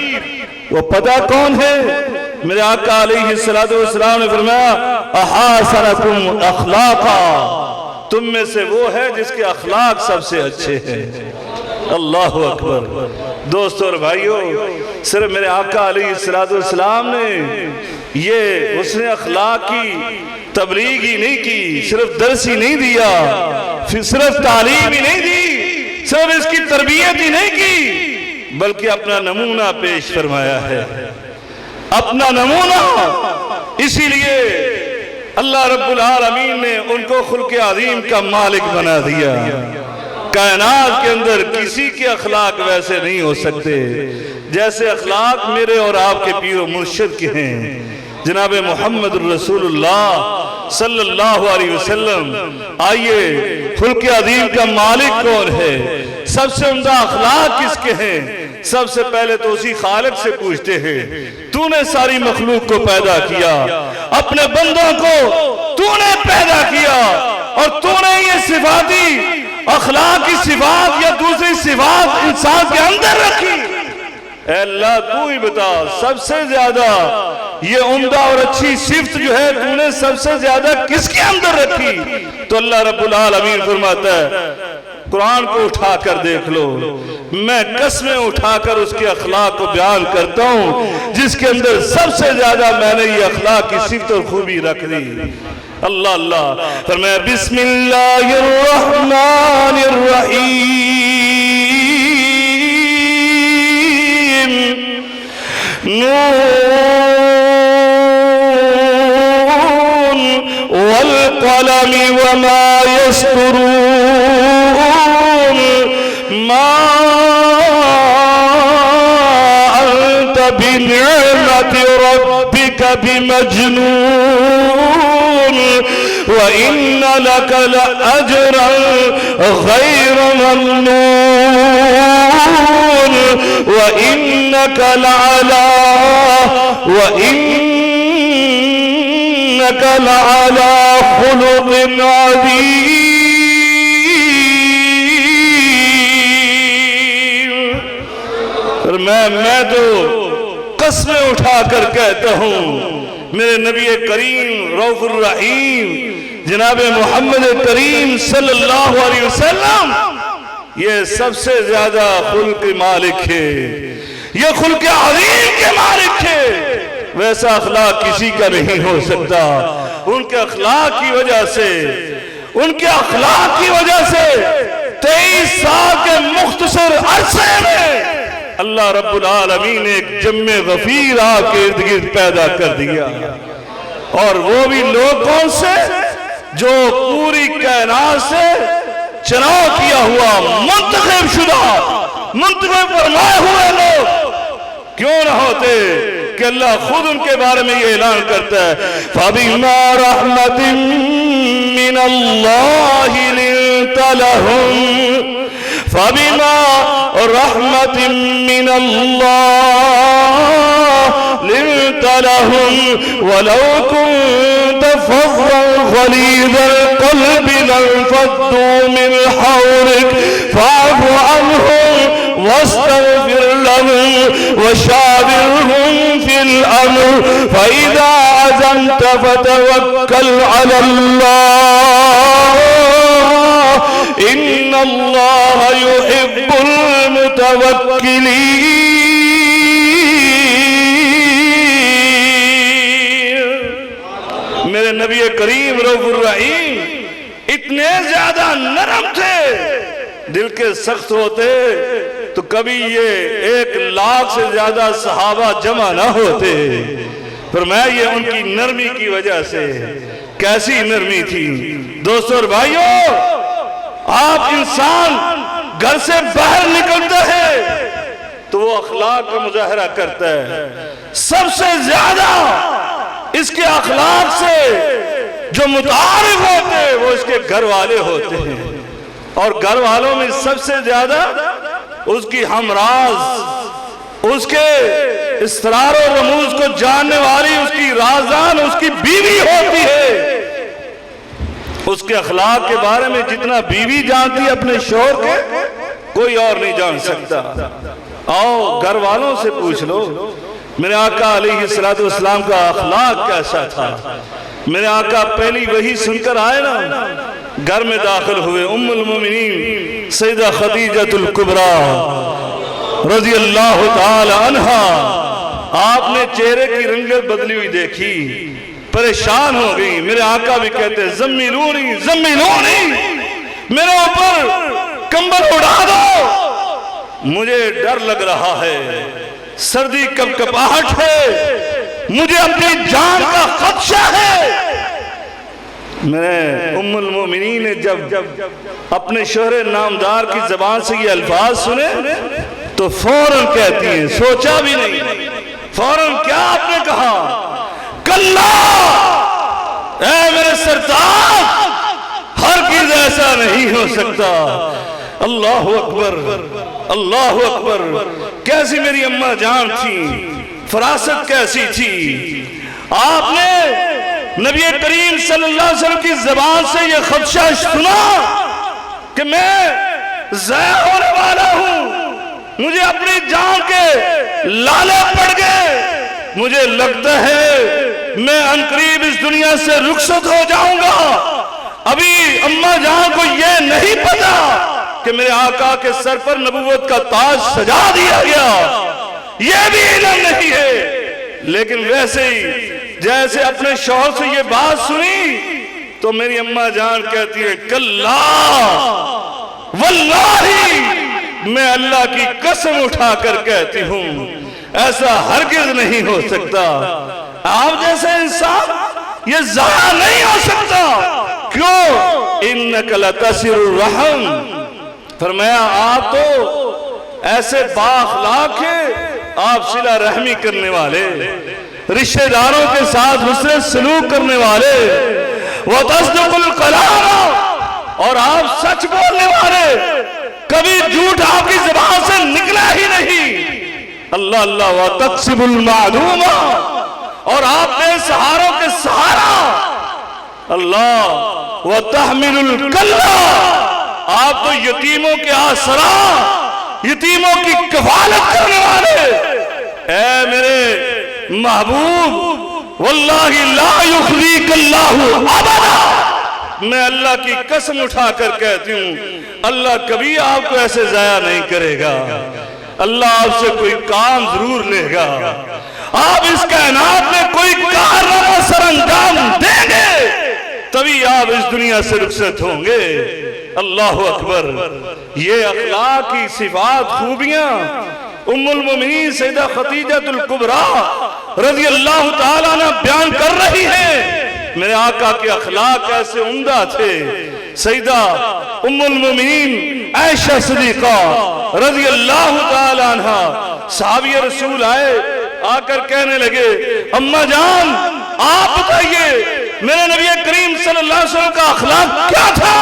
وہ پتہ کون ہے؟ میرے آقا علیہ السلام نے فرمایا احاسنکم اخلاقا، تم میں سے وہ ہے جس کے اخلاق سب سے اچھے ہیں۔ اللہ اکبر۔ دوستو اور بھائیو، صرف میرے آقا علیہ السلام نے یہ اس نے اخلاق کی تبلیغ ہی نہیں کی، صرف درس ہی نہیں دیا، پھر صرف تعلیم ہی نہیں دی، صرف اس کی تربیت ہی نہیں کی، بلکہ اپنا نمونہ پیش فرمایا ہے، اپنا نمونہ۔ اسی لیے اللہ رب العالمین نے ان کو خلق عظیم کا مالک بنا دیا۔ کائنات کے اندر کسی کے اخلاق ویسے نہیں ہو سکتے جیسے اخلاق میرے اور آپ کے پیر و مرشد کے ہیں، جناب محمد رسول اللہ صلی اللہ علیہ وسلم۔ آئیے، خلق عظیم کا مالک کون ہے؟ سب سے عمدہ اخلاق کس کے ہیں؟ سب سے پہلے تو اسی خالق سے پوچھتے ہیں، تو نے ساری مخلوق کو پیدا کیا، اپنے بندوں کو تو نے پیدا کیا، اور تو نے یہ صفاتی اخلاق کی صفات یا دوسری صفات انسان کے اندر رکھی۔ اے اللہ تو ہی بتا، سب سے زیادہ یہ عمدہ اور اچھی صفت جو ہے تو نے سب سے زیادہ کس کے اندر رکھی؟ تو اللہ رب العالمین فرماتا ہے، قرآن کو اٹھا کر دیکھ لو، میں قسمیں اٹھا کر اس کے اخلاق کو بیان کرتا ہوں جس کے اندر سب سے زیادہ میں نے یہ اخلاق کی صفت اور خوبی رکھ دی۔ اللہ اللہ فرمایا بسم اللہ الرحمن الرحیم، نون والقلم وما يسطرون، ما أنت بنعمة ربك بمجنون، وإن لك لأجرا غير ممنون، وإنك لعلى خلق عظيم۔ میں تو قسمیں اٹھا کر کہتا ہوں، میرے نبی کریم رؤوف الرحیم جناب محمد کریم صلی اللہ علیہ وسلم یہ سب سے زیادہ خلق مالک ہے، یہ خلق عظیم کے مالک ہے۔ ویسا اخلاق کسی کا نہیں ہو سکتا۔ ان کے اخلاق کی وجہ سے 23 سال کے مختصر عرصے میں اللہ رب العالمین نے ایک جمع غفیر آپ کے ارد گرد پیدا کر دیا، اور وہ بھی لوگ کون سے؟ جو پوری کائنات سے چناؤ کیا ہوا، منتخب شدہ، منتخب فرمائے ہوئے لوگ کیوں نہ ہوتے کہ اللہ خود ان کے بارے میں یہ اعلان کرتا ہے فَبِمَا رَحْمَةٍ مِّنَ اللَّهِ لِنْتَ لَهُمْ، فَبِمَا رَحْمَةٍ مِّنَ اللَّهِ لِنْتَ لَهُمْ، وَلَوْ كُنْتَ فَظًّا غَلِيظَ الْقَلْبِ لَانفَضُّوا مِنْ حَوْلِكَ فَاعْفُ عَنْهُمْ وَاسْتَغْفِرْ لَهُمْ وَشَاوِرْهُمْ فِي الْأَمْرِ فَإِذَا عَزَمْتَ فَتَوَكَّلْ عَلَى اللَّهِ إِنَّ اللَّهَ يُحِبُّ الْمُتَوَكِّلِينَ۔ میرے نبی کریم رؤوف الرحیم اتنے زیادہ نرم تھے، دل کے سخت ہوتے تو کبھی یہ 1,00,000 سے زیادہ صحابہ جمع نہ ہوتے۔ فرمایا یہ ان کی نرمی کی وجہ سے۔ کیسی نرمی تھی دوستو اور بھائیوں؟ آپ انسان گھر سے باہر نکلتا ہے تو وہ اخلاق کا مظاہرہ کرتا ہے، سب سے زیادہ اس کے اخلاق سے جو متعارف ہوتے ہیں وہ اس کے گھر والے ہوتے ہیں، اور گھر والوں میں سب سے زیادہ اس کی ہمراز، اس کے اسرار و رموز کو جاننے والی اس کی رازدان اس کی بیوی ہوتی ہے۔ اس کے اخلاق کے بارے میں جتنا بیوی جانتی اپنے شوہر کے، کوئی اور نہیں جان سکتا۔ آؤ گھر والوں سے پوچھ لو میرے آقا علیہ السلام کا اخلاق کیسا تھا۔ میرے آقا پہلی وحی سن کر آئے نا، گھر میں داخل ہوئے، ام المومنین سیدہ خدیجہ الکبریٰ رضی اللہ تعالی عنہا، آپ نے چہرے کی رنگت بدلی ہوئی دیکھی، پریشان ہو گئی۔ میرے آقا بھی کہتے زمیلونی زمیلونی، میرے اوپر کمبل اڑا دو، مجھے ڈر لگ رہا ہے، سردی کپکپاہٹ ہے، مجھے اپنی جان کا خدشہ ہے۔ میرے ام المومنین نے جب اپنے شوہر نامدار کی زبان سے یہ الفاظ سنے تو فوراً کہتی ہیں، سوچا بھی نہیں، فوراً کیا آپ نے کہا؟ کلا، اے میرے سرتاج، ہرگز ایسا نہیں ہو سکتا۔ اللہ اکبر، اللہ اکبر، کیسی میری اماں جان تھی، فراست کیسی تھی۔ آپ نے نبی کریم صلی اللہ علیہ وسلم کی زبان سے یہ خدشہ سنا کہ میں ضائع ہونے والا ہوں، مجھے اپنی جان کے لالے پڑ گئے، مجھے لگتا ہے میں عنقریب اس دنیا سے رخصت ہو جاؤں گا۔ ابھی اماں جان کو یہ نہیں پتا کہ میرے آقا کے سر پر نبوت کا تاج سجا دیا گیا، یہ بھی علم نہیں ہے۔ لیکن ویسے ہی جیسے اپنے شوہر سے یہ بات سنی تو میری اماں جان کہتی ہے، کلا واللہ، میں اللہ کی قسم اٹھا کر کہتی ہوں ایسا ہرگز نہیں ہو سکتا، آپ جیسے انسان یہ ضائع نہیں ہو سکتا۔ کیوں؟ انک لتصل الرحم، فرمایا آپ تو ایسے بااخلاق ہیں، آپ صلہ رحمی کرنے والے، رشتہ داروں کے ساتھ حسن سلوک کرنے والے، وتصدق الکلام، اور آپ سچ بولنے والے، کبھی جھوٹ آپ کی زبان سے نکلا ہی نہیں۔ اللہ اللہ، وتکسب المعدوم، اور آپ نے سہاروں کے سہارا، اللہ، وتحمل الکلہ، آپ تو یتیموں کے آسرا، یتیموں کی کفالت کرنے والے۔ اے میرے محبوب، واللہ لا یخزیک اللہ ابدا، میں اللہ کی قسم اٹھا کر کہتی ہوں اللہ کبھی آپ کو ایسے ضائع نہیں کرے گا۔ اللہ آپ سے کوئی کام ضرور لے گا، آپ اس کائنات میں کوئی کارنامہ سر انجام دیں گے، تبھی آپ اس دنیا سے رخصت ہوں گے۔ اللہ اکبر، یہ اخلاق کی صفات خوبیاں ام المومنین سیدہ خدیجہ الکبریٰ رضی اللہ تعالیٰ عنہ بیان کر رہی ہیں۔ میرے آقا کے اخلاق ایسے عمدہ تھے۔ سیدہ ام المومنین عائشہ صدیقہ رضی اللہ تعالیٰ عنہ، صحابی رسول آئے، آ کر کہنے لگے، اماں جان آپ بتائیے میرے نبی کریم صلی اللہ علیہ وسلم کا اخلاق کیا تھا؟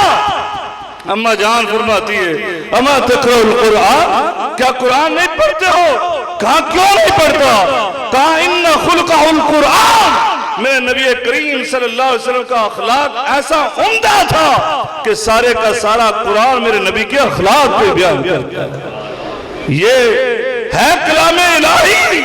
اماں جان فرماتی ہے، اما تقرأ القرآن، کیا قرآن نہیں پڑھتے ہو؟ کہا کیوں نہیں پڑھتا؟ کہا ان خلقہ القرآن، میرے نبی کریم صلی اللہ علیہ وسلم کا اخلاق ایسا عمدہ تھا کہ سارے کا سارا قرآن میرے نبی کے اخلاق پہ بیان کرتا ہے۔ یہ ہے کلام الہی،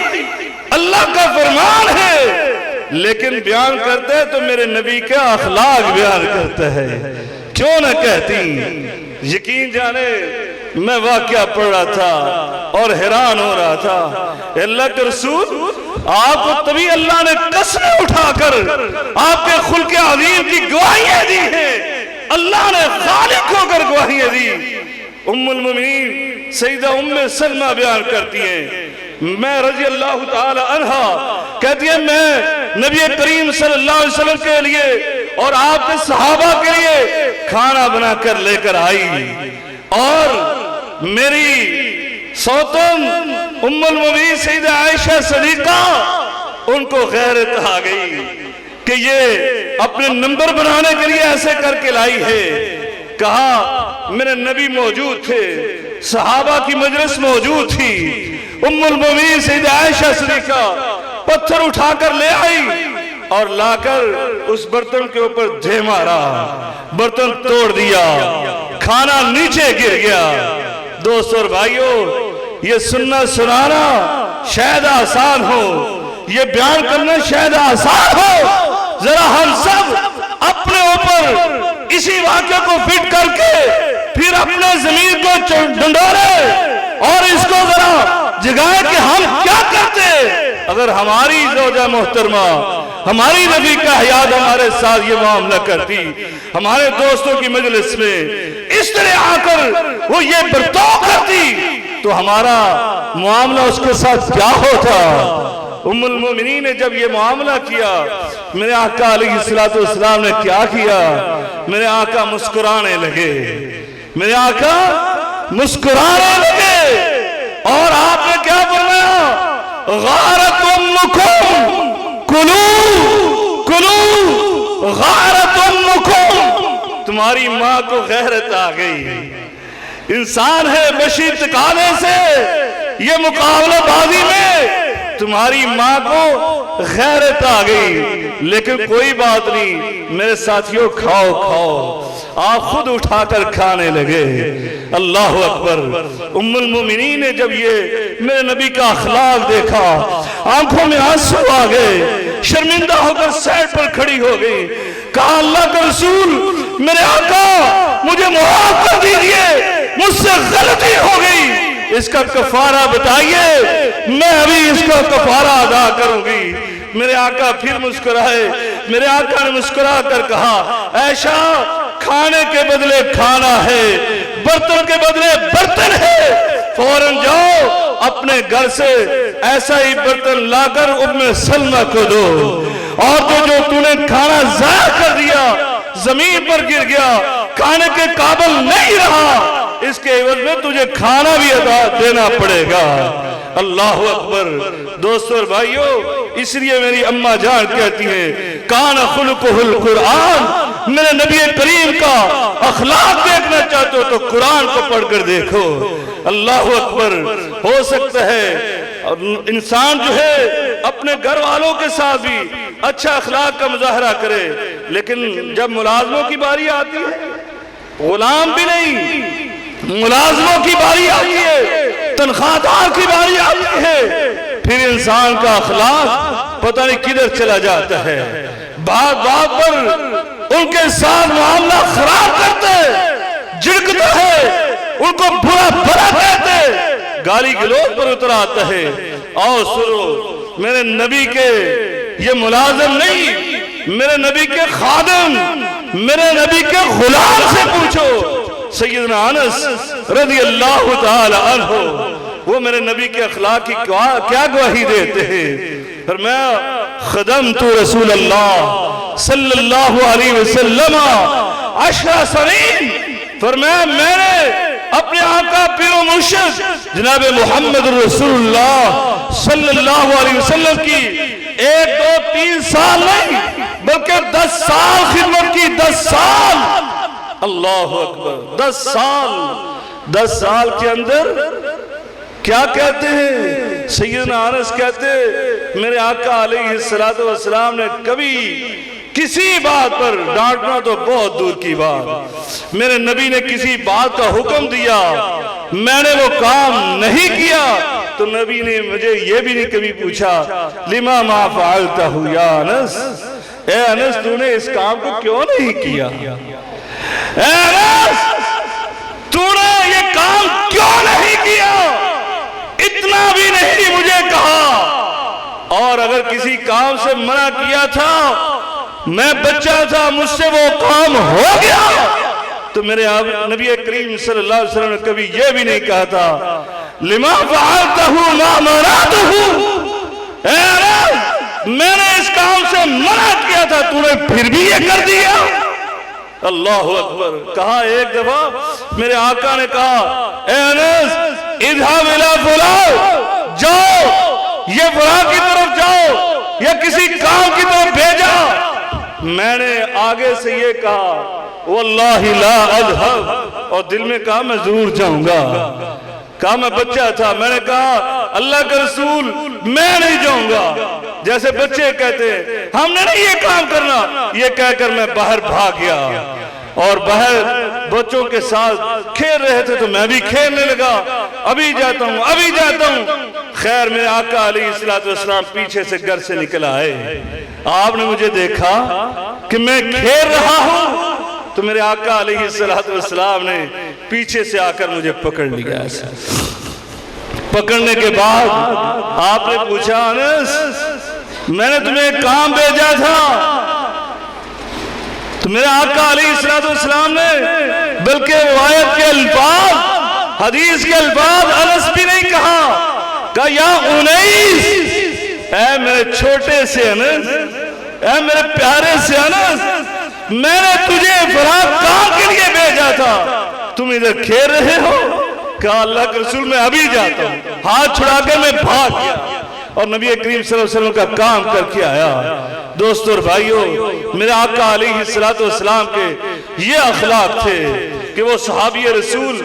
اللہ کا فرمان ہے، لیکن بیان کرتے ہیں تو میرے نبی کا اخلاق بیان کرتا ہے۔ کیوں نہ کہتی؟ یقین جانے میں واقعہ پڑھ رہا تھا اور حیران ہو رہا تھا، اللہ کے رسول آپ کو تبھی اللہ نے قسمیں اٹھا کر آپ کے خلق عظیم کی گواہیاں دی ہیں، اللہ نے خالق ہو کر گواہیاں دی۔ ام المومنین سیدہ ام سلمہ بیان کرتی ہیں، میں رضی اللہ تعالی عنہ کہتی ہے میں نبی کریم صلی اللہ علیہ وسلم کے لیے اور آپ کے صحابہ کے لیے کھانا بنا کر لے کر آئی، اور میری سوتن ام المومنین سیدہ عائشہ صدیقہ ان کو غیرت آ گئی کہ یہ اپنے نمبر بنانے کے لیے ایسے کر کے لائی ہے۔ کہا میرے نبی موجود تھے، صحابہ کی مجلس موجود تھی، ام المومنین سیدہ عائشہ صدیقہ پتھر اٹھا کر لے آئی اور لا کر اس برتن کے اوپر دھے مارا، برتن توڑ دیا، کھانا نیچے گر گیا۔ دوستو اور بھائیو، یہ سننا سنانا شاید آسان ہو، یہ بیان کرنا شاید آسان ہو، ذرا ہم سب اپنے اوپر اسی واقعہ کو فٹ کر کے پھر اپنے ضمیر کو ڈنڈورے اور اس کو ذرا جگائے کہ ہم کیا کرتے اگر ہماری زوجہ محترمہ، ہماری نبی کا حیات ہمارے ساتھ یہ معاملہ کرتی، ہمارے دوستوں کی مجلس میں اس طرح آ کر وہ یہ برتاؤ کرتی تو ہمارا معاملہ اس کے ساتھ کیا ہوتا۔ ام المومنین نے جب یہ معاملہ کیا، میرے آقا علیہ السلام نے کیا کیا؟ میرے آقا مسکرانے لگے، میرے آقا مسکرانے لگے اور آپ نے کیا فرمایا؟ غارت امکم کلو کلو غارت امکم، تمہاری ماں کو غیرت آ گئی۔ انسان ہے بشی تکانے سے، یہ مقابلہ بازی میں تمہاری ماں کو غیرت آ گئی، لیکن کوئی بات نہیں میرے ساتھیوں، کھاؤ کھاؤ۔ آپ خود اٹھا کر کھانے لگے۔ اللہ اکبر۔ ام المومنین نے جب یہ میرے نبی کا اخلاق دیکھا، آنکھوں میں آنسو آ گئے، شرمندہ ہو کر سائڈ پر کھڑی ہو گئی، کہا اللہ کا رسول، میرے آقا مجھے معاف کر دیجئے، مجھ سے غلطی ہو گئی، اس کا کفارہ بتائیے، میں ابھی اس کا کفارہ ادا کروں گی۔ میرے آقا پھر مسکرائے، میرے آقا نے مسکرا کر کہا، عائشہ کھانے کے بدلے کھانا ہے، برتن کے بدلے برتن ہے، فوراً جاؤ اپنے گھر سے ایسا ہی برتن لا کر ام سلمہ کو دو، اور جو تو نے کھانا ضائع کر دیا، زمین پر گر گیا، کھانے کے قابل نہیں رہا، اس کے عوض میں تجھے کھانا بھی ادا دینا پڑے گا۔ اللہ اکبر۔ دوستو اور بھائیو، اس لیے میری اماں جان کہتی ہیں، کان خلقہ القرآن، میرے نبی کریم کا اخلاق دیکھنا چاہتے ہو تو قرآن کو پڑھ کر دیکھو۔ اللہ اکبر۔ ہو سکتا ہے انسان جو ہے اپنے گھر والوں کے ساتھ بھی اچھا اخلاق کا مظاہرہ کرے، لیکن جب ملازموں کی باری آتی ہے، غلام بھی نہیں، ملازموں کی باری آتی ہے، تنخواہ دار کی باری آتی ہے، پھر انسان کا اخلاق پتہ نہیں کدھر چلا جاتا ہے۔ بات بات پر ان کے ساتھ معاملہ خراب کرتے، جھڑکتا ہے، ان کو برا بھلا کہتے، گالی گلوچ پر اتر آتا ہے۔ آؤ سنو، میرے نبی کے یہ ملازم نہیں، میرے نبی کے خادم، میرے نبی کے غلام سے پوچھو۔ سیدنا انس رضی اللہ تعالی عنہ، وہ میرے نبی کے اخلاق کی کیا گواہی دیتے ہیں؟ فرمایا، خدمت رسول اللہ صلی اللہ علیہ وسلم 10 سنین، فرمایا میں نے اپنے آقا پیر و مرشد جناب محمد رسول اللہ صلی اللہ علیہ وسلم کی 1 2 3 سال نہیں بلکہ 10 سال خدمت کی، 10 سال۔ اللہ اکبر۔ 10 سال، 10 سال کے اندر کیا کہتے ہیں؟ سیدنا انس کہتے ہیں، میرے آقا علیہ السلام نے کبھی کسی بات پر ڈانٹنا تو بہت دور کی بات، میرے نبی نے کسی بات کا حکم دیا، میں نے وہ کام نہیں کیا تو نبی نے مجھے یہ بھی نہیں کبھی پوچھا، لما ما فعلتہ یا انس، اے انس تو نے اس کام کو کیوں نہیں کیا؟ اے انس تو نے یہ کام کیوں نہیں کیا؟ اتنا بھی نہیں مجھے کہا، اور اگر کسی کام سے منع کیا تھا، میں بچہ تھا، مجھ سے وہ کام ہو گیا، تو میرے نبی کریم صلی اللہ علیہ وسلم نے کبھی یہ بھی نہیں کہا تھا، لما فعلتہ ما منعتہ، اے انس میں نے اس کام سے منع کیا تھا، تو نے پھر بھی یہ کر دیا۔ اللہ اکبر۔ کہا ایک دفعہ میرے آقا نے کہا، اے انس اذهب الى فلان، جاؤ یہ فلان کی طرف جاؤ، یا کسی کام کی طرف بھیجا۔ میں نے آگے سے یہ کہا واللہ لا اذهب، اور دل میں کہا میں ضرور جاؤں گا۔ کہا میں بچہ تھا، میں نے کہا اللہ کا رسول میں نہیں جاؤں گا۔ جیسے بچے کہتے ہیں ہم نے نہیں یہ کام کرنا، یہ کہہ کر میں باہر بھاگ گیا اور باہر بچوں کے ساتھ کھیل رہے تھے تو میں بھی کھیلنے لگا، ابھی جاتا ہوں ابھی جاتا ہوں۔ خیر میرے آقا علیہ السلام پیچھے سے گھر سے نکل آئے، آپ نے مجھے دیکھا کہ میں کھیل رہا ہوں تو میرے آقا علیہ السلام نے پیچھے سے آ کر مجھے پکڑ لیا۔ پکڑنے کے بعد آپ نے پوچھا انس میں نے تمہیں ایک کام بھیجا تھا، تو میرے آقا علیہ السلام نے بلکہ روایت کے الفاظ، حدیث کے الفاظ انس بھی نہیں کہا یا انیس، اے میرے چھوٹے سے انس، اے میرے پیارے سے انس، میں نے تجھے فلاں کام کے لیے بھیجا تھا، تم ادھر کھیل رہے ہو؟ کہا اللہ کے رسول میں ابھی جاتا ہوں، ہاتھ چھڑا کر میں بھاگ گیا اور نبی کریم صلی اللہ علیہ وسلم کا کام کر کے آیا۔ دوستو اور بھائیو، میرے آقا علیہ السلام کے یہ اخلاق تھے کہ وہ صحابی رسول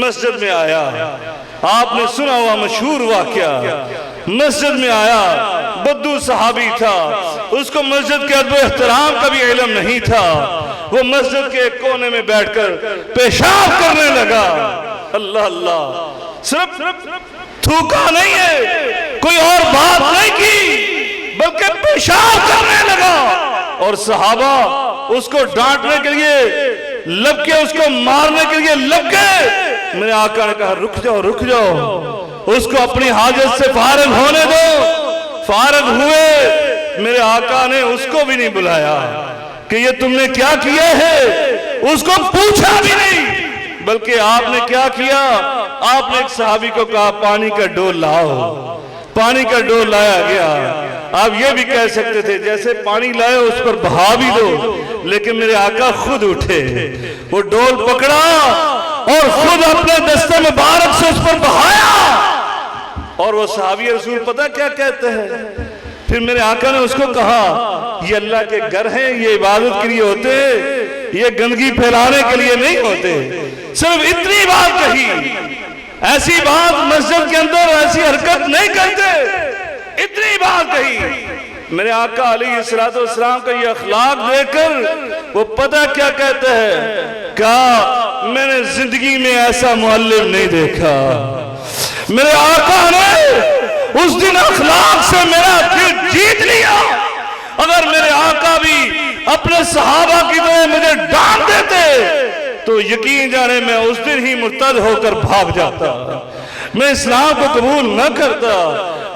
مسجد میں آیا، آپ نے سنا ہوا مشہور واقعہ، مسجد میں آیا، بدو صحابی تھا، اس کو مسجد کے ادب و احترام کا بھی علم نہیں تھا، وہ مسجد کے ایک کونے میں بیٹھ کر پیشاب کرنے لگا۔ اللہ اللہ، صرف تھوکا نہیں ہے، کوئی اور بات نہیں کی، بلکہ پیشاب کرنے لگا اور صحابہ اس کو ڈانٹنے کے لیے لگ کے، اس کو مارنے کے لیے لگ گئے۔ میرے آقا نے کہا رک جاؤ رک جاؤ، اس کو اپنی حاجت سے فارغ ہونے دو۔ فارغ ہوئے، میرے آقا نے اس کو بھی نہیں بلایا کہ یہ تم نے کیا کیا ہے، اس کو پوچھا بھی نہیں، بلکہ آپ نے کیا کیا، آپ نے ایک صحابی کو کہا پانی کا ڈول لاؤ، پانی کا ڈول لایا گیا۔ آپ یہ بھی کہہ سکتے تھے جیسے پانی لائے اس پر بہا بھی دو، لیکن میرے آقا خود اٹھے، وہ ڈول پکڑا اور خود اپنے دستے مبارک سے اس پر بہایا، اور وہ صحابی رسول پتہ کیا کہتے ہیں، پھر میرے آقا نے اس کو کہا یہ اللہ کے گھر ہیں، یہ عبادت کے لیے ہوتے، یہ گندگی پھیلانے کے لیے نہیں ہوتے۔ صرف اتنی بات کہی، ایسی بات مسجد کے اندر ایسی حرکت نہیں کرتے، اتنی بات کہی۔ میرے آقا علیہ السلام کا یہ اخلاق دیکھ کر وہ پتہ کیا کہتے ہیں، کہا میں نے زندگی میں ایسا معلم نہیں دیکھا۔ میرے آقا نے اس دن اخلاق سے میرا دل جیت لیا۔ اگر میرے آقا بھی اپنے صحابہ کی طرح مجھے ڈانٹ دیتے تو یقین جانے میں اس دن ہی مرتد ہو کر بھاگ جاتا، میں اسلام کو قبول نہ کرتا۔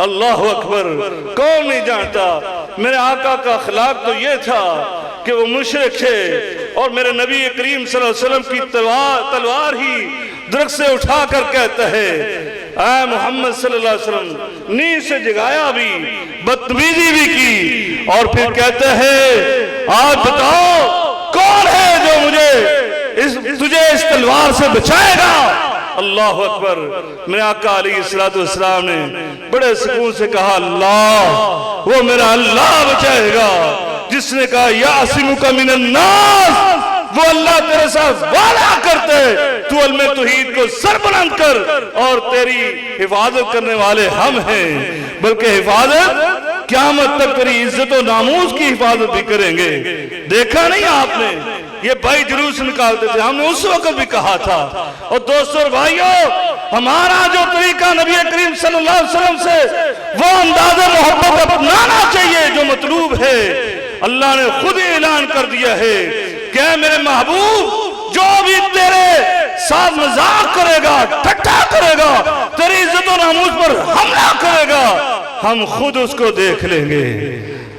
اللہ اکبر، کون نہیں جانتا میرے آقا کا اخلاق تو یہ تھا کہ وہ مشرک تھے اور میرے نبی کریم صلی اللہ علیہ وسلم کی تلوار ہی درخت سے اٹھا کر کہتا ہے اے محمد صلی اللہ علیہ وسلم، نیند سے جگایا بھی، بدتمیزی بھی کی، اور پھر کہتا ہے آج بتاؤ کون ہے جو تجھے اس تلوار سے بچائے گا۔ اللہ اکبر، میرے آقا علیہ السلام نے بڑے سکون سے کہا اللہ، وہ میرا اللہ بچائے گا، جس نے کہا یعصمک من الناس، وہ اللہ تیرے ساتھ وعدہ کرتے تو علم توحید کو سربلند کر، اور تیری حفاظت کرنے والے ہم ہیں، بلکہ حفاظت قیامت تک تیری عزت و ناموس کی حفاظت بھی کریں گے۔ دیکھا نہیں آپ نے یہ بھائی جلوس نکالتے تھے، ہم نے اس وقت بھی کہا تھا۔ اور دوستو اور بھائیو، ہمارا جو طریقہ نبی کریم صلی اللہ علیہ وسلم سے وہ انداز محبت اپنانا چاہیے جو مطلوب ہے۔ اللہ نے خود ہی اعلان کر دیا ہے کہ اے میرے محبوب، جو بھی تیرے ساتھ مذاق کرے گا، ٹھٹھا کرے گا، تیری عزت و ناموس پر حملہ کرے گا، ہم خود اس کو دیکھ لیں گے۔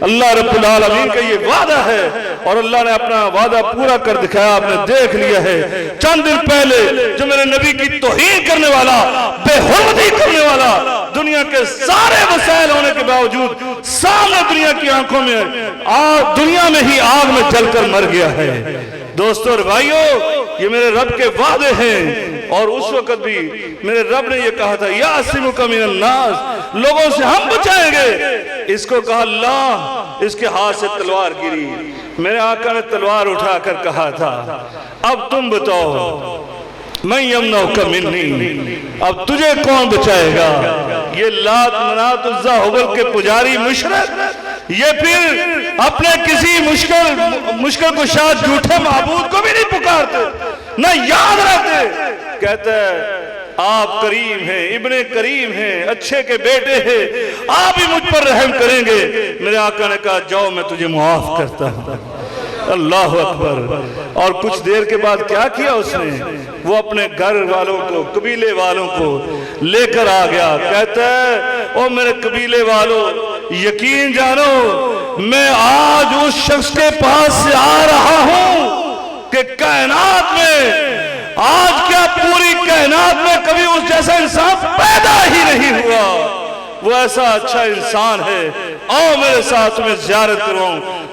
اللہ رب العالمین کا یہ وعدہ ہے اور اللہ نے اپنا وعدہ پورا کر دکھایا، آپ نے دیکھ لیا ہے۔ چند دن پہلے جو میرے نبی کی توہین کرنے والا، بے حرمتی کرنے والا، دنیا کے سارے وسائل ہونے کے باوجود سامنے دنیا کی آنکھوں میں دنیا میں ہی آگ میں جل کر مر گیا ہے۔ دوستو اور بھائیو، یہ میرے رب کے وعدے ہیں، اور اس وقت بھی میرے رب نے یہ کہا تھا یعصمک من الناس، لوگوں سے ہم بچائیں گے۔ اس کو کہا اللہ، اس کے ہاتھ سے تلوار گری، میرے آقا نے تلوار اٹھا کر کہا تھا اب تم بتاؤ من یمنعک منی، اب تجھے کون بچائے گا؟ یہ لات منات عزا حبل کے پجاری مشرک یہ پھر اپنے کسی مشکل کو شاید جھوٹے معبود کو بھی نہیں پکارتے نہ یاد رہتے. کہتا ہے آپ کریم ہیں ابن کریم ہیں اچھے کے بیٹے ہیں آپ ہی مجھ پر رحم کریں گے. میرے آقا نے کہا جاؤ میں تجھے معاف کرتا ہوں. اللہ اکبر. اور کچھ دیر کے بعد کیا کیا اس نے وہ اپنے گھر والوں کو قبیلے والوں کو لے کر آ گیا. کہتا ہے او میرے قبیلے والوں یقین جانو میں آج اس شخص کے پاس سے آ رہا ہوں کہ کائنات میں آج کیا پوری کائنات میں کبھی اس جیسا انسان پیدا ہی نہیں ہوا. وہ ایسا اچھا انسان ہے آؤ میرے ساتھ میں زیارت کروں.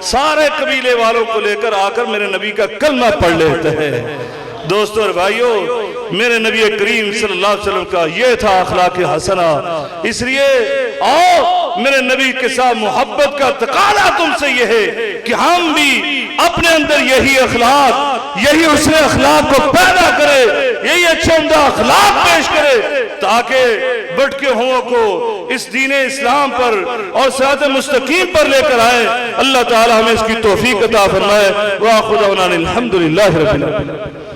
سارے قبیلے والوں کو لے کر آ کر میرے نبی کا کلمہ پڑھ لیتے ہیں. دوستو اور بھائیو میرے نبی کریم صلی اللہ علیہ وسلم کا یہ تھا اخلاق حسنہ. اس لیے آؤ میرے نبی کے ساتھ محبت کا تقاضا تم سے یہ ہے کہ ہم بھی اپنے اندر یہی اخلاق یہی حسن اخلاق کو پیدا کرے یہی اچھے عمدہ اخلاق پیش کرے تاکہ بھٹکے ہوں کو اس دین اسلام پر اور صراط مستقیم پر لے کر آئے. اللہ تعالی ہمیں اس کی توفیق عطا فرمائے. وآخر دعوانا الحمدللہ رب العالمین.